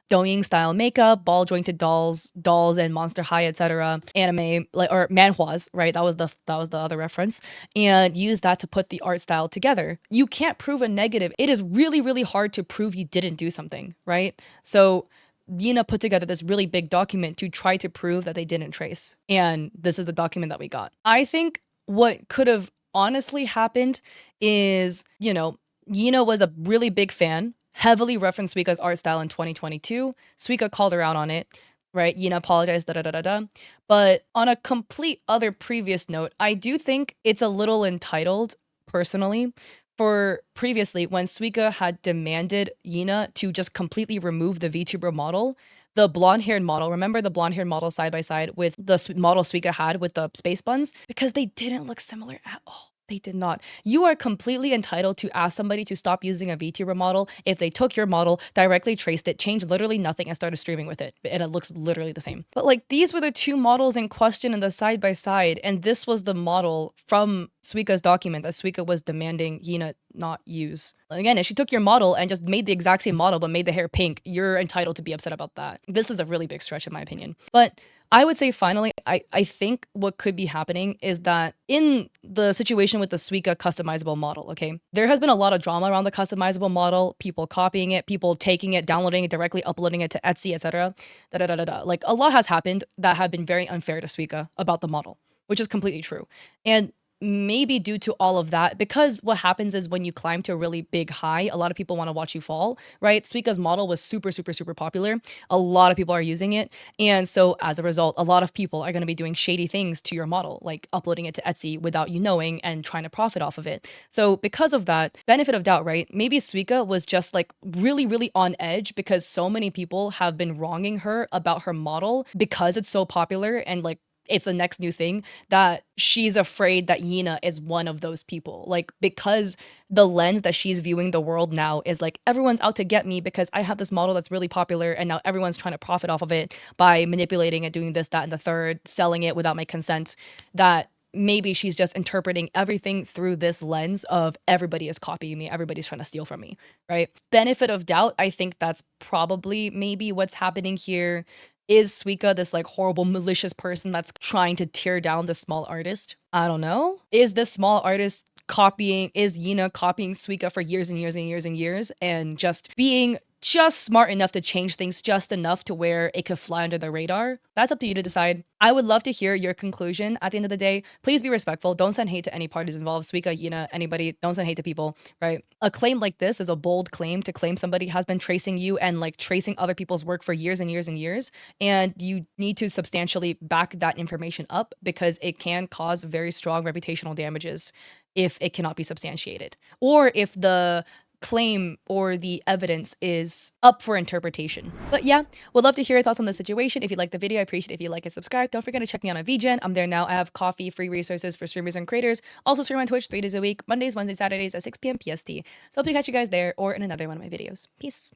doing style makeup, ball jointed dolls and Monster High, etc., anime, like, or manhwas, right? That was the other reference, and use that to put the art style together. You can't prove a negative. It is really, really hard to prove you didn't do something, right? So Yina put together this really big document to try to prove that they didn't trace. And this is the document that we got. I think what could have honestly happened is, Yina was a really big fan, heavily referenced Suika's art style in 2022. Suika called her out on it, right? Yina apologized, da da da da da. But on a complete other previous note, I do think it's a little entitled, personally, for previously when Suika had demanded Yina to just completely remove the VTuber model. The blonde-haired model, remember the blonde-haired model side by side with the model Suika had with the space buns? Because they didn't look similar at all. They did not. You are completely entitled to ask somebody to stop using a VTuber model if they took your model, directly traced it, changed literally nothing, and started streaming with it. And it looks literally the same. But like, these were the two models in question in the side by side, and this was the model from Suika's document that Suika was demanding Yina not use. Again, if she took your model and just made the exact same model but made the hair pink, you're entitled to be upset about that. This is a really big stretch in my opinion. But I would say finally, I think what could be happening is that in the situation with the Suika customizable model, okay, there has been a lot of drama around the customizable model, people copying it, people taking it, downloading it directly, uploading it to Etsy, etc. Da da da da da. Like, a lot has happened that have been very unfair to Suika about the model, which is completely true. And maybe due to all of that, because what happens is when you climb to a really big high, a lot of people want to watch you fall, right? Suika's model was super, super, super popular. A lot of people are using it. And so as a result, a lot of people are going to be doing shady things to your model, like uploading it to Etsy without you knowing and trying to profit off of it. So because of that, benefit of doubt, right? Maybe Suika was just like really, really on edge because so many people have been wronging her about her model because it's so popular and like it's the next new thing, that she's afraid that Yina is one of those people. Like, because the lens that she's viewing the world now is like, everyone's out to get me because I have this model that's really popular and now everyone's trying to profit off of it by manipulating it, doing this, that, and the third, selling it without my consent, that maybe she's just interpreting everything through this lens of everybody is copying me, everybody's trying to steal from me, right? Benefit of doubt, I think that's probably maybe what's happening here. Is Suika this like horrible malicious person that's trying to tear down the small artist? I don't know. Is this small artist is Yina copying Suika for years and years and years and years and just being just smart enough to change things just enough to where it could fly under the radar? That's up to you to decide. I would love to hear your conclusion at the end of the day. Please be respectful. Don't send hate to any parties involved. Suika, Yina, anybody. Don't send hate to people, right? A claim like this is a bold claim to claim somebody has been tracing you and like tracing other people's work for years and years and years. And you need to substantially back that information up because it can cause very strong reputational damages if it cannot be substantiated, or if the claim or the evidence is up for interpretation. But yeah, would love to hear your thoughts on the situation. If you like the video, I appreciate it if you like and subscribe. Don't forget to check me out on VGen. I'm there now. I have coffee, free resources for streamers and creators. Also stream on Twitch 3 days a week, Mondays, Wednesdays, Saturdays at 6 p.m. PST. So hope to catch you guys there or in another one of my videos. Peace.